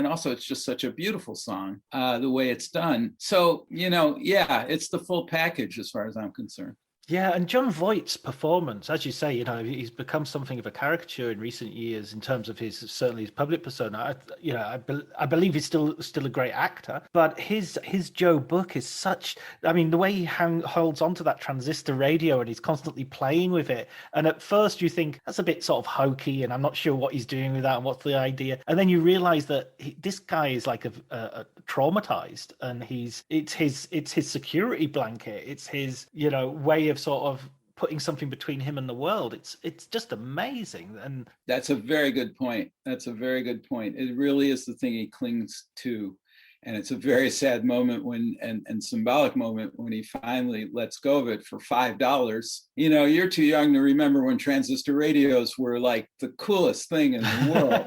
also it's just such a beautiful song, the way it's done. So, it's the full package as far as I'm concerned. Yeah, and Jon Voight's performance, as you say, he's become something of a caricature in recent years in terms of certainly his public persona. I believe he's still a great actor, but his Joe Buck is such. I mean, the way he holds onto that transistor radio and he's constantly playing with it. And at first you think that's a bit sort of hokey, and I'm not sure what he's doing with that and what's the idea. And then you realize that this guy is like a traumatized, and it's his security blanket. It's his way of sort of putting something between him and the world. It's just amazing. And that's a very good point. It really is the thing he clings to. And it's a very sad moment and symbolic moment when he finally lets go of it for $5. You're too young to remember when transistor radios were like the coolest thing in the world.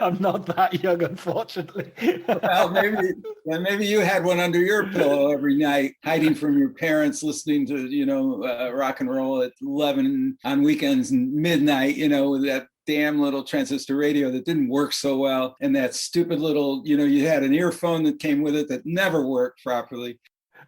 I'm not that young, unfortunately. Well, maybe you had one under your pillow every night, hiding from your parents, listening to, rock and roll at 11 on weekends and midnight, with that damn little transistor radio that didn't work so well, and that stupid little, you had an earphone that came with it that never worked properly.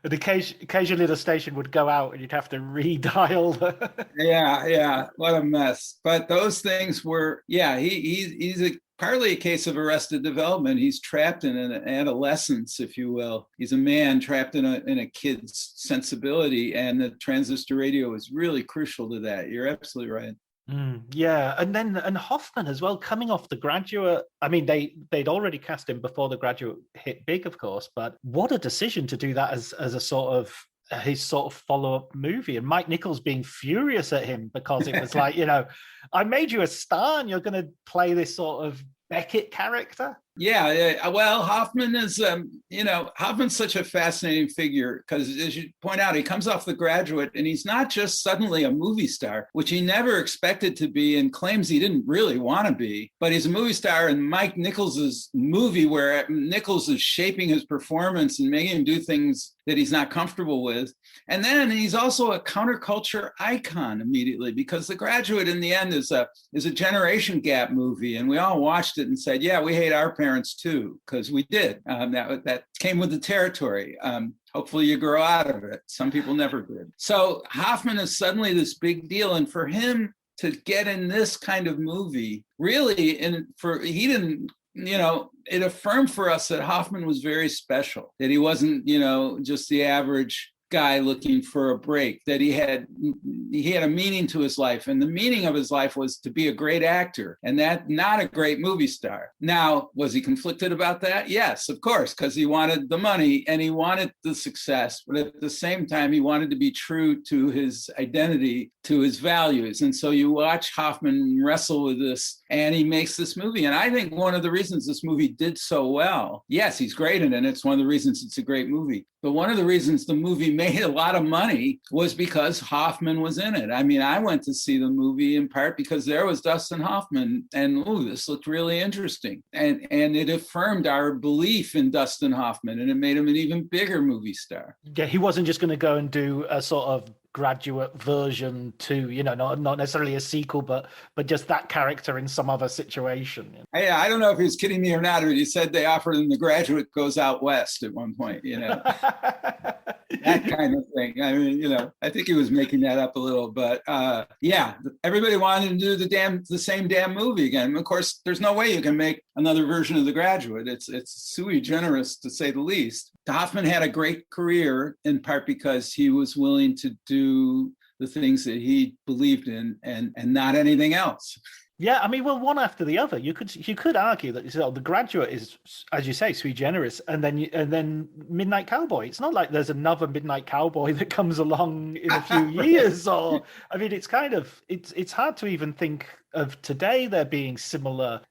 And occasionally the station would go out and you'd have to redial. Yeah, what a mess. But those things were, he's partly a case of arrested development. He's trapped in an adolescence, if you will. He's a man trapped in a kid's sensibility, and the transistor radio is really crucial to that. You're absolutely right. Yeah, and Hoffman as well, coming off The Graduate. I mean, they'd already cast him before The Graduate hit big, of course, but what a decision to do that as a sort of his sort of follow-up movie, and Mike Nichols being furious at him because it was like, I made you a star and you're going to play this sort of Beckett character. Yeah. Well, Hoffman is, Hoffman's such a fascinating figure because, as you point out, he comes off The Graduate and he's not just suddenly a movie star, which he never expected to be and claims he didn't really want to be, but he's a movie star in Mike Nichols's movie where Nichols is shaping his performance and making him do things that he's not comfortable with. And then he's also a counterculture icon immediately, because The Graduate in the end is a generation gap movie. And we all watched it and said, yeah, we hate our parents too, because we did. That came with the territory. Hopefully you grow out of it. Some people never did. So Hoffman is suddenly this big deal. And for him to get in this kind of movie, really, it affirmed for us that Hoffman was very special, that he wasn't, just the average guy looking for a break, that he had a meaning to his life, and the meaning of his life was to be a great actor, and that not a great movie star. Now, was he conflicted about that? Yes, of course, because he wanted the money and he wanted the success, but at the same time he wanted to be true to his identity, to his values. And so you watch Hoffman wrestle with this, and he makes this movie. And I think one of the reasons this movie did so well, yes, he's great in it, and it's one of the reasons it's a great movie, but one of the reasons the movie made a lot of money was because Hoffman was in it. I mean, I went to see the movie in part because there was Dustin Hoffman, and this looked really interesting. And it affirmed our belief in Dustin Hoffman, and it made him an even bigger movie star. Yeah, he wasn't just going to go and do a sort of Graduate version 2, not necessarily a sequel, but just that character in some other situation. I don't know if he was kidding me or not, but he said they offered him The Graduate Goes Out West at one point, that kind of thing. I mean, I think he was making that up a little, but everybody wanted to do the same damn movie again. Of course, there's no way you can make another version of The Graduate. It's sui generis, to say the least. Hoffman had a great career in part because he was willing to do the things that he believed in and not anything else. Yeah, I mean, well, one after the other. You could argue that The Graduate is, as you say, sui generis, and then Midnight Cowboy. It's not like there's another Midnight Cowboy that comes along in a few years. Or, I mean, it's kind of it's hard to even think of today there being similar,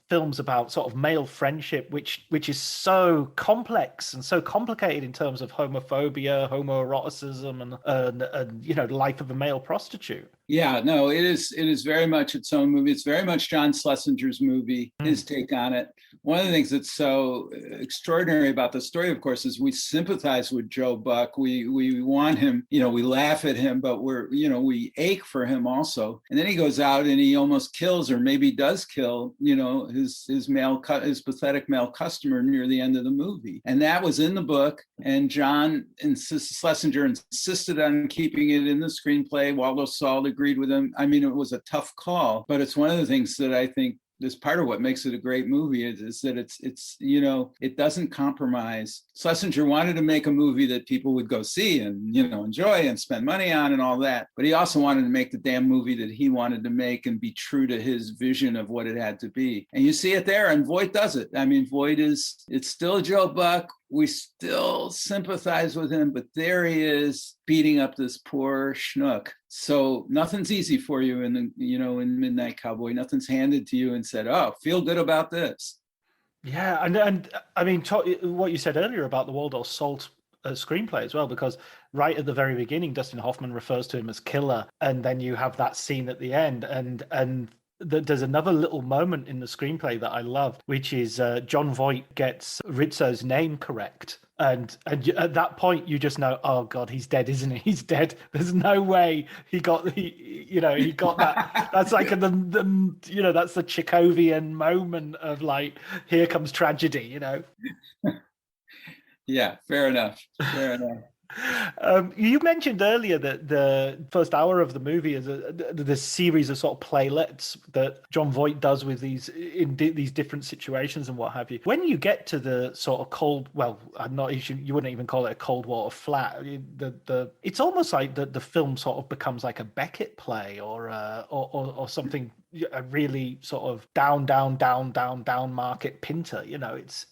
films about sort of male friendship, which is so complex and so complicated in terms of homophobia, homoeroticism, and the life of a male prostitute. Yeah, no, it is very much its own movie. It's very much John Schlesinger's movie, his take on it. One of the things that's so extraordinary about the story, of course, is we sympathize with Joe Buck. We want him, we laugh at him, but we ache for him also. And then he goes out and he almost kills, or maybe does kill, his pathetic male customer near the end of the movie. And that was in the book. And Schlesinger insisted on keeping it in the screenplay. Waldo Salt agreed with him. I mean, it was a tough call, but it's one of the things that I think is part of what makes it a great movie is that it's it doesn't compromise. Schlesinger wanted to make a movie that people would go see and enjoy and spend money on and all that, but he also wanted to make the damn movie that he wanted to make and be true to his vision of what it had to be. And you see it there, and Voight does it. I mean, it's still Joe Buck. We still sympathize with him, but there he is beating up this poor schnook. So nothing's easy for you in Midnight Cowboy. Nothing's handed to you and said, "Oh, feel good about this." Yeah, and I mean, what you said earlier about the Waldo Salt screenplay as well, because right at the very beginning, Dustin Hoffman refers to him as Killer, and then you have that scene at the end, and there's another little moment in the screenplay that I love, which is John Voight gets Rizzo's name correct. And at that point, you just know, oh God, he's dead, isn't he? He's dead. There's no way he got that. That's like that's the Chekhovian moment of like, here comes tragedy, Yeah, fair enough. You mentioned earlier that the first hour of the movie is the series of sort of playlets that John Voight does with these different situations and what have you. When you get to the sort of you wouldn't even call it a cold water flat. It's almost like the film sort of becomes like a Beckett play or something. A really sort of down market Pinter. It's.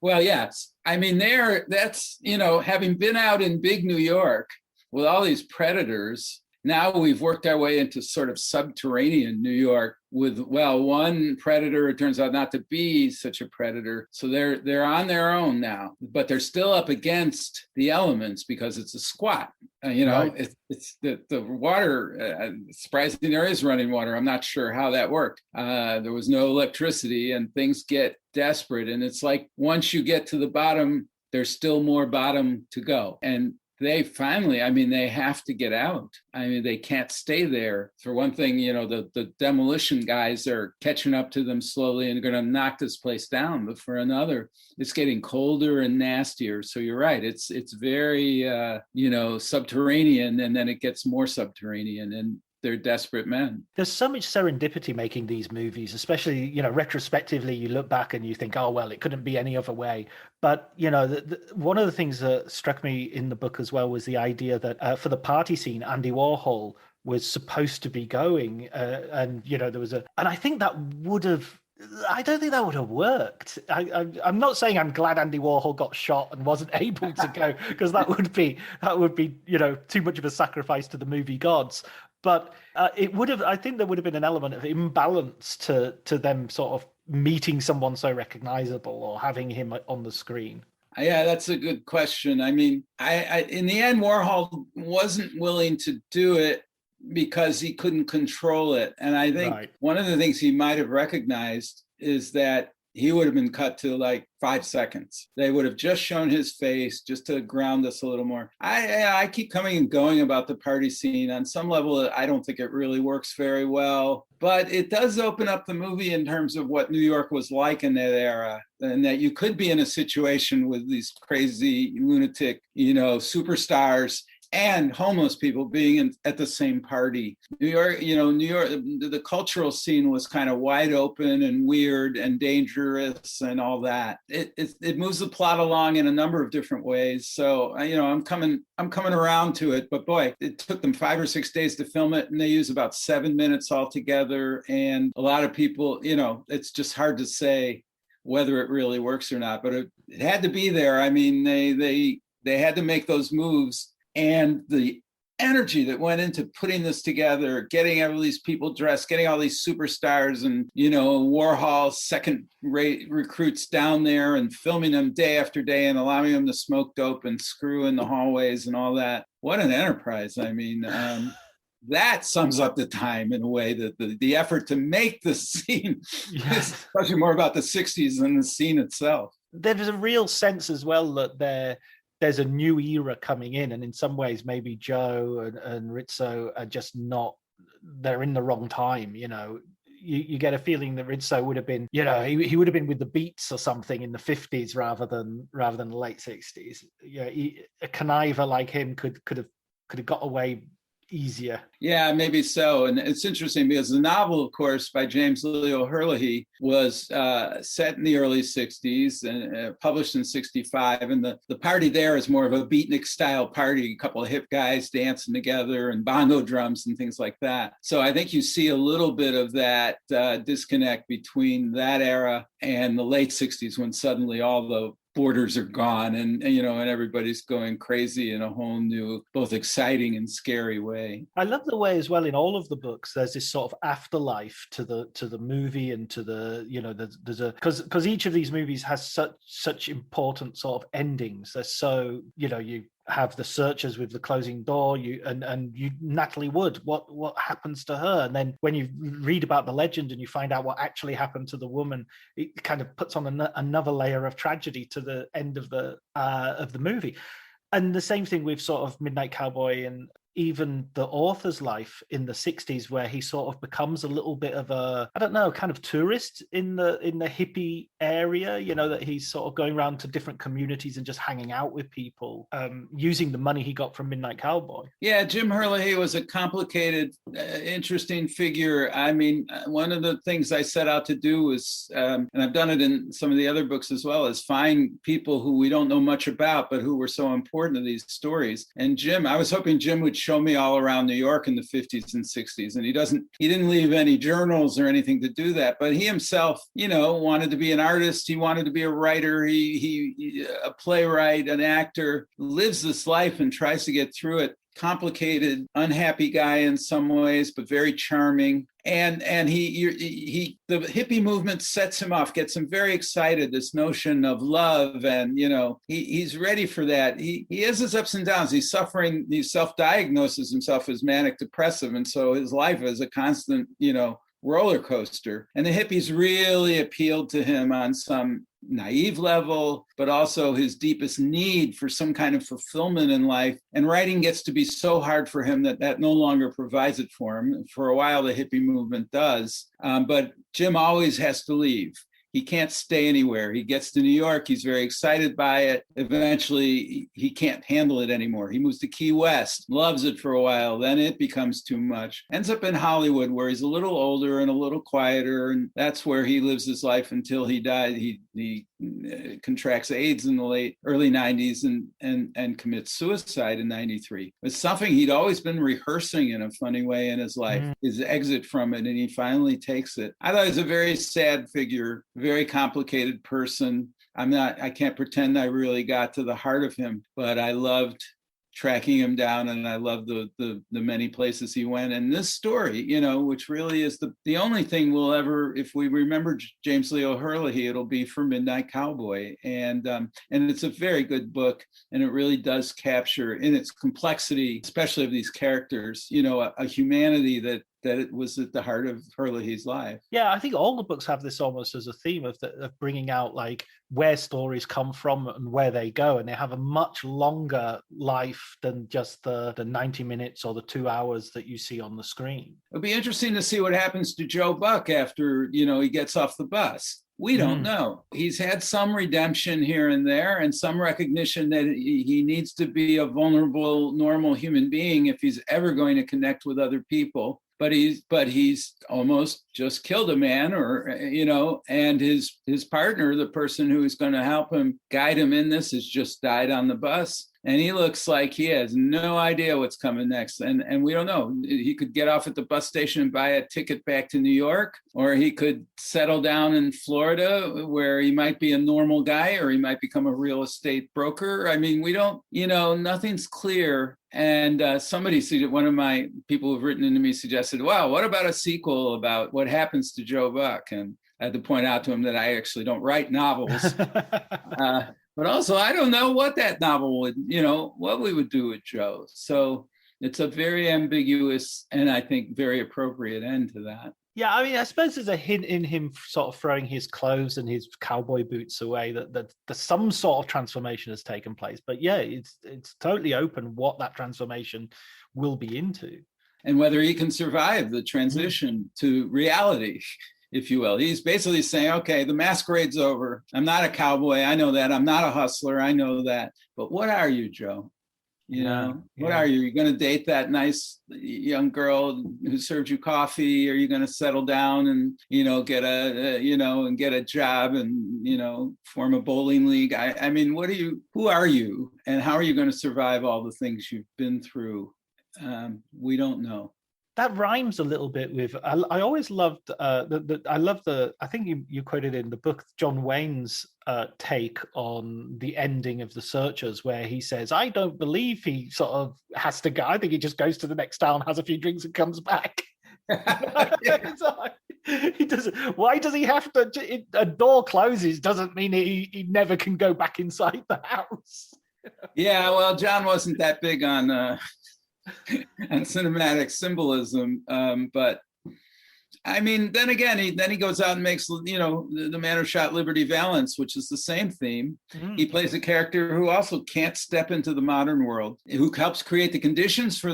Well, yes. I mean, that's, having been out in big New York with all these predators, now we've worked our way into sort of subterranean New York with, one predator, it turns out not to be such a predator. So they're on their own now, but they're still up against the elements because it's a squat. Right. It's the water, surprisingly, there is running water. I'm not sure how that worked. There was no electricity and things get desperate. And it's like, once you get to the bottom, there's still more bottom to go. And they finally, they have to get out. They can't stay there. For one thing, the demolition guys are catching up to them slowly and going to knock this place down. But for another, it's getting colder and nastier. So you're right. It's very, subterranean, and then it gets more subterranean. And they're desperate men. There's so much serendipity making these movies, especially, retrospectively, you look back and you think, oh, well, it couldn't be any other way. But, one of the things that struck me in the book as well was the idea that for the party scene, Andy Warhol was supposed to be going. And there was and I think that would have, I don't think that would have worked. I'm not saying I'm glad Andy Warhol got shot and wasn't able to go, because that would be too much of a sacrifice to the movie gods. But it would have. I think there would have been an element of imbalance to them sort of meeting someone so recognizable or having him on the screen. Yeah, that's a good question. I mean, I in the end, Warhol wasn't willing to do it because he couldn't control it. And I think one of the things he might have recognized is that he would have been cut to like 5 seconds. They would have just shown his face just to ground us a little more. I keep coming and going about the party scene. On some level, I don't think it really works very well, but it does open up the movie in terms of what New York was like in that era, and that you could be in a situation with these crazy lunatic, superstars and homeless people being at the same party. New York, the cultural scene was kind of wide open and weird and dangerous and all that. It moves the plot along in a number of different ways. So, I'm coming around to it, but boy, it took them 5 or 6 days to film it, and they use about 7 minutes altogether. And a lot of people, it's just hard to say whether it really works or not, but it had to be there. I mean, they had to make those moves. And the energy that went into putting this together, getting all these people dressed, getting all these superstars and, Warhol's second-rate recruits down there and filming them day after day and allowing them to smoke dope and screw in the hallways and all that. What an enterprise. I mean, that sums up the time in a way, that the effort to make the scene is especially more about the 60s than the scene itself. There's a real sense as well that there's a new era coming in, and in some ways maybe Joe and Rizzo are just not, they're in the wrong time. You get a feeling that Rizzo would have been, he would have been with the Beats or something in the 50s rather than the late 60s. A conniver like him could have got away easier. Yeah, maybe so. And it's interesting because the novel, of course, by James Leo Herlihy was set in the early 60s and published in 65. And the party there is more of a beatnik style party, a couple of hip guys dancing together and bongo drums and things like that. So I think you see a little bit of that disconnect between that era and the late 60s, when suddenly all the borders are gone and everybody's going crazy in a whole new, both exciting and scary way. I love the way as well in all of the books there's this sort of afterlife to the movie and to the there's a because each of these movies has such important sort of endings. They're so you have the searchers with the closing door, and Natalie Wood, what happens to her? And then when you read about the legend and you find out what actually happened to the woman, it kind of puts on another layer of tragedy to the end of the movie. And the same thing with sort of Midnight Cowboy and even the author's life in the 60s, where he sort of becomes a little bit of a, I don't know, kind of tourist in the hippie area, that he's sort of going around to different communities and just hanging out with people, using the money he got from Midnight Cowboy. Yeah, Jim Herlihy was a complicated, interesting figure. I mean, one of the things I set out to do was, and I've done it in some of the other books as well, is find people who we don't know much about, but who were so important to these stories. And Jim, I was hoping Jim would show me all around New York in the 50s and 60s. And he didn't leave any journals or anything to do that, but he himself, wanted to be an artist. He wanted to be a writer. He a playwright, an actor, lives this life and tries to get through it. Complicated, unhappy guy in some ways, but very charming. And he the hippie movement sets him off, gets him very excited. This notion of love, and he's ready for that. He has his ups and downs. He's suffering. He self-diagnoses himself as manic depressive, and so his life is a constant, roller coaster. And the hippies really appealed to him on some naive level, but also his deepest need for some kind of fulfillment in life. And writing gets to be so hard for him that no longer provides it for him. For a while, the hippie movement does. But Jim always has to leave. he can't stay anywhere. He gets to New York. He's very excited by it. Eventually, he can't handle it anymore. He moves to Key West, loves it for a while. Then it becomes too much. Ends up in Hollywood, where he's a little older and a little quieter. And that's where he lives his life until he died. He contracts AIDS in the early 90s and commits suicide in 93. It's something he'd always been rehearsing in a funny way in his life, his exit from it, and he finally takes it. I thought he was a very sad figure, very complicated person. I can't pretend I really got to the heart of him, but I loved tracking him down, and I love the many places he went. And this story, which really is the only thing we'll ever, if we remember James Leo Herlihy, it'll be for Midnight Cowboy. And it's a very good book, and it really does capture in its complexity, especially of these characters, a humanity that it was at the heart of Herlihy's life. Yeah, I think all the books have this almost as a theme of bringing out like where stories come from and where they go, and they have a much longer life than just the 90 minutes or the 2 hours that you see on the screen. It'll be interesting to see what happens to Joe Buck after, he gets off the bus. We don't know. He's had some redemption here and there, and some recognition that he needs to be a vulnerable, normal human being if he's ever going to connect with other people. But he's almost just killed a man, and his partner, the person who is going to help him guide him in this, has just died on the bus. And he looks like he has no idea what's coming next. And we don't know. He could get off at the bus station and buy a ticket back to New York, or he could settle down in Florida where he might be a normal guy, or he might become a real estate broker. I mean, we don't, nothing's clear. And one of my people who've written into me suggested, wow, what about a sequel about what happens to Joe Buck? And I had to point out to him that I actually don't write novels. But also, I don't know what that novel would, what we would do with Joe. So it's a very ambiguous and I think very appropriate end to that. Yeah, I mean, I suppose there's a hint in him sort of throwing his clothes and his cowboy boots away that some sort of transformation has taken place. But yeah, it's totally open what that transformation will be into. And whether he can survive the transition to reality, if you will. He's basically saying, okay, the masquerade's over. I'm not a cowboy. I know that. I'm not a hustler. I know that. But what are you, Joe? What are you? You're going to date that nice young girl who served you coffee? Are you going to settle down and, get a job and, form a bowling league? I mean, who are you? And how are you going to survive all the things you've been through? We don't know. That rhymes a little bit with. I always loved. I think you quoted in the book John Wayne's take on the ending of The Searchers, where he says, "I don't believe he sort of has to go. I think he just goes to the next town, has a few drinks, and comes back." He doesn't. Why does he have to? A door closes doesn't mean he never can go back inside the house. Yeah, well, John wasn't that big on. And cinematic symbolism, but I mean, then again, he goes out and makes, the Man Who Shot Liberty Valance, which is the same theme. He plays a character who also can't step into the modern world, who helps create the conditions for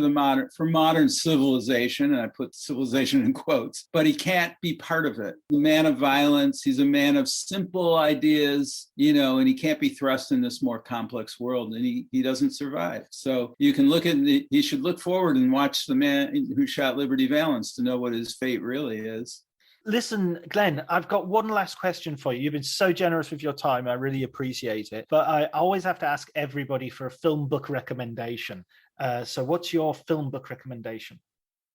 modern civilization, and I put civilization in quotes, but he can't be part of it. The man of violence, he's a man of simple ideas, and he can't be thrust in this more complex world, and he doesn't survive. So you can he should look forward and watch The Man Who Shot Liberty Valance to know what his fate really is. Listen, Glenn, I've got one last question for you. You've been so generous with your time. I really appreciate it. But I always have to ask everybody for a film book recommendation. So what's your film book recommendation?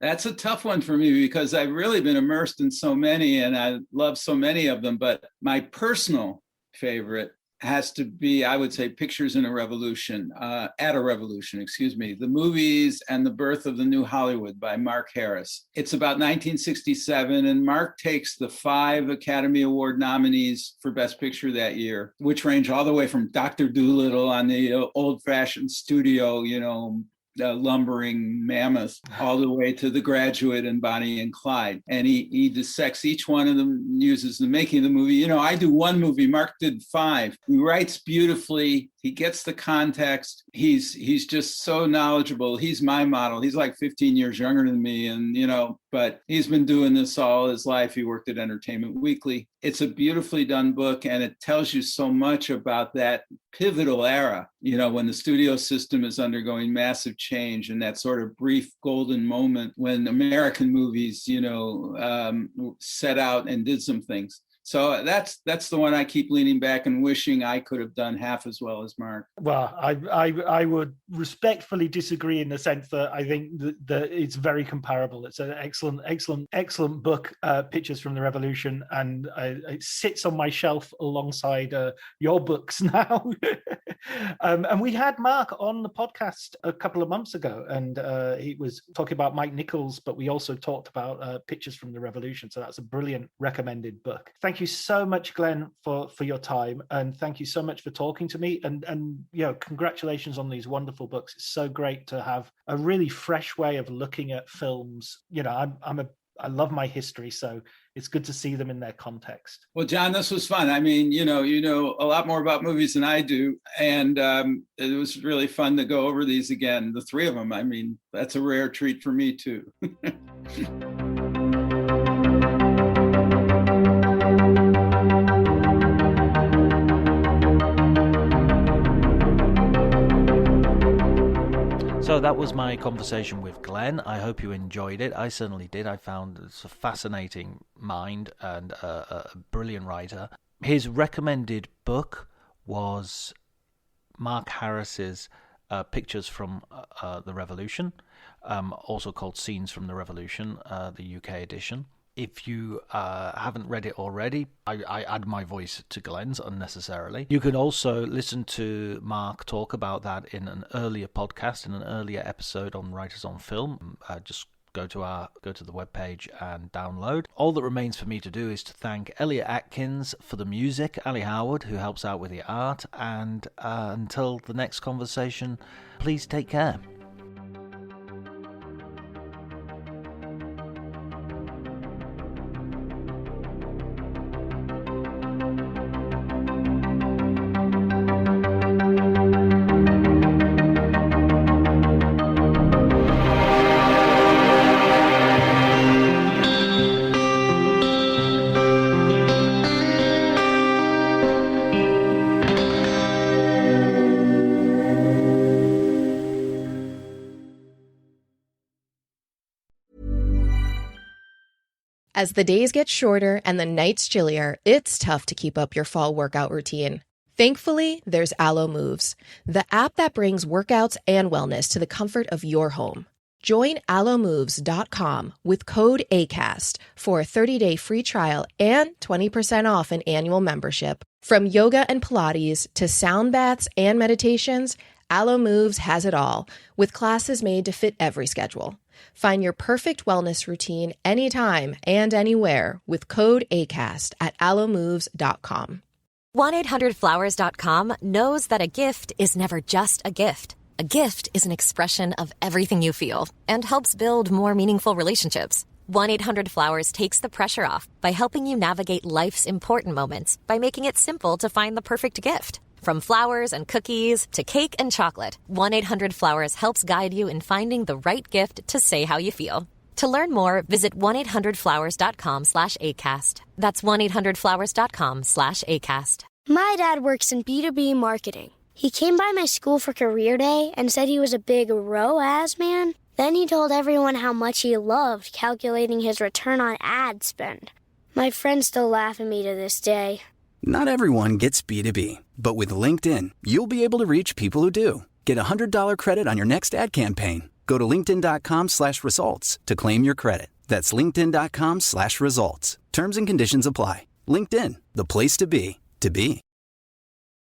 That's a tough one for me because I've really been immersed in so many and I love so many of them. But my personal favorite has to be, I would say, Pictures in a Revolution, at a Revolution, The Movies and the Birth of the New Hollywood by Mark Harris. It's about 1967, and Mark takes the 5 Academy Award nominees for Best Picture that year, which range all the way from Dr. Dolittle on the old-fashioned studio, lumbering mammoth, all the way to The Graduate and Bonnie and Clyde. And he dissects each one of them, uses the making of the movie. I do one movie, Mark did 5. He writes beautifully. He gets the context. He's just so knowledgeable. He's my model. He's like 15 years younger than me, and but he's been doing this all his life. He worked at Entertainment Weekly. It's a beautifully done book, and it tells you so much about that pivotal era, when the studio system is undergoing massive change, and that sort of brief golden moment when American movies, set out and did some things. So that's the one I keep leaning back and wishing I could have done half as well as Mark. Well, I would respectfully disagree in the sense that I think that it's very comparable. It's an excellent book, Pictures from the Revolution, and it sits on my shelf alongside your books now. And we had Mark on the podcast a couple of months ago, and he was talking about Mike Nichols, but we also talked about Pictures from the Revolution. So that's a brilliant recommended book. Thank you so much, Glenn, for your time, and thank you so much for talking to me. And congratulations on these wonderful books. It's so great to have a really fresh way of looking at films. I love my history, so it's good to see them in their context. Well, John, this was fun. I mean, you know a lot more about movies than I do, and it was really fun to go over these again, the three of them. I mean, that's a rare treat for me too. So that was my conversation with Glenn. I hope you enjoyed it. I certainly did. I found it's a fascinating mind and a brilliant writer. His recommended book was Mark Harris's Pictures from the Revolution, also called Scenes from the Revolution, the UK edition. If you haven't read it already, I add my voice to Glenn's unnecessarily. You can also listen to Mark talk about that in an earlier podcast, in an earlier episode on Writers on Film. Just go to the webpage and download. All that remains for me to do is to thank Elliot Atkins for the music, Ali Howard, who helps out with the art, and until the next conversation, please take care. As the days get shorter and the nights chillier, it's tough to keep up your fall workout routine. Thankfully, there's Alo Moves, the app that brings workouts and wellness to the comfort of your home. Join alomoves.com with code ACAST for a 30-day free trial and 20% off an annual membership. From yoga and Pilates to sound baths and meditations, Alo Moves has it all, with classes made to fit every schedule. Find your perfect wellness routine anytime and anywhere with code ACAST at alomoves.com. 1-800-Flowers.com knows that a gift is never just a gift. A gift is an expression of everything you feel and helps build more meaningful relationships. 1-800-Flowers takes the pressure off by helping you navigate life's important moments by making it simple to find the perfect gift. From flowers and cookies to cake and chocolate, 1-800-Flowers helps guide you in finding the right gift to say how you feel. To learn more, visit 1-800-Flowers.com/ACAST. That's 1-800-Flowers.com/ACAST. My dad works in B2B marketing. He came by my school for career day and said he was a big ROAS man. Then he told everyone how much he loved calculating his return on ad spend. My friends still laugh at me to this day. Not everyone gets B2B, but with LinkedIn, you'll be able to reach people who do. Get a $100 credit on your next ad campaign. Go to linkedin.com/results to claim your credit. That's linkedin.com/results. Terms and conditions apply. LinkedIn, the place to be, to be.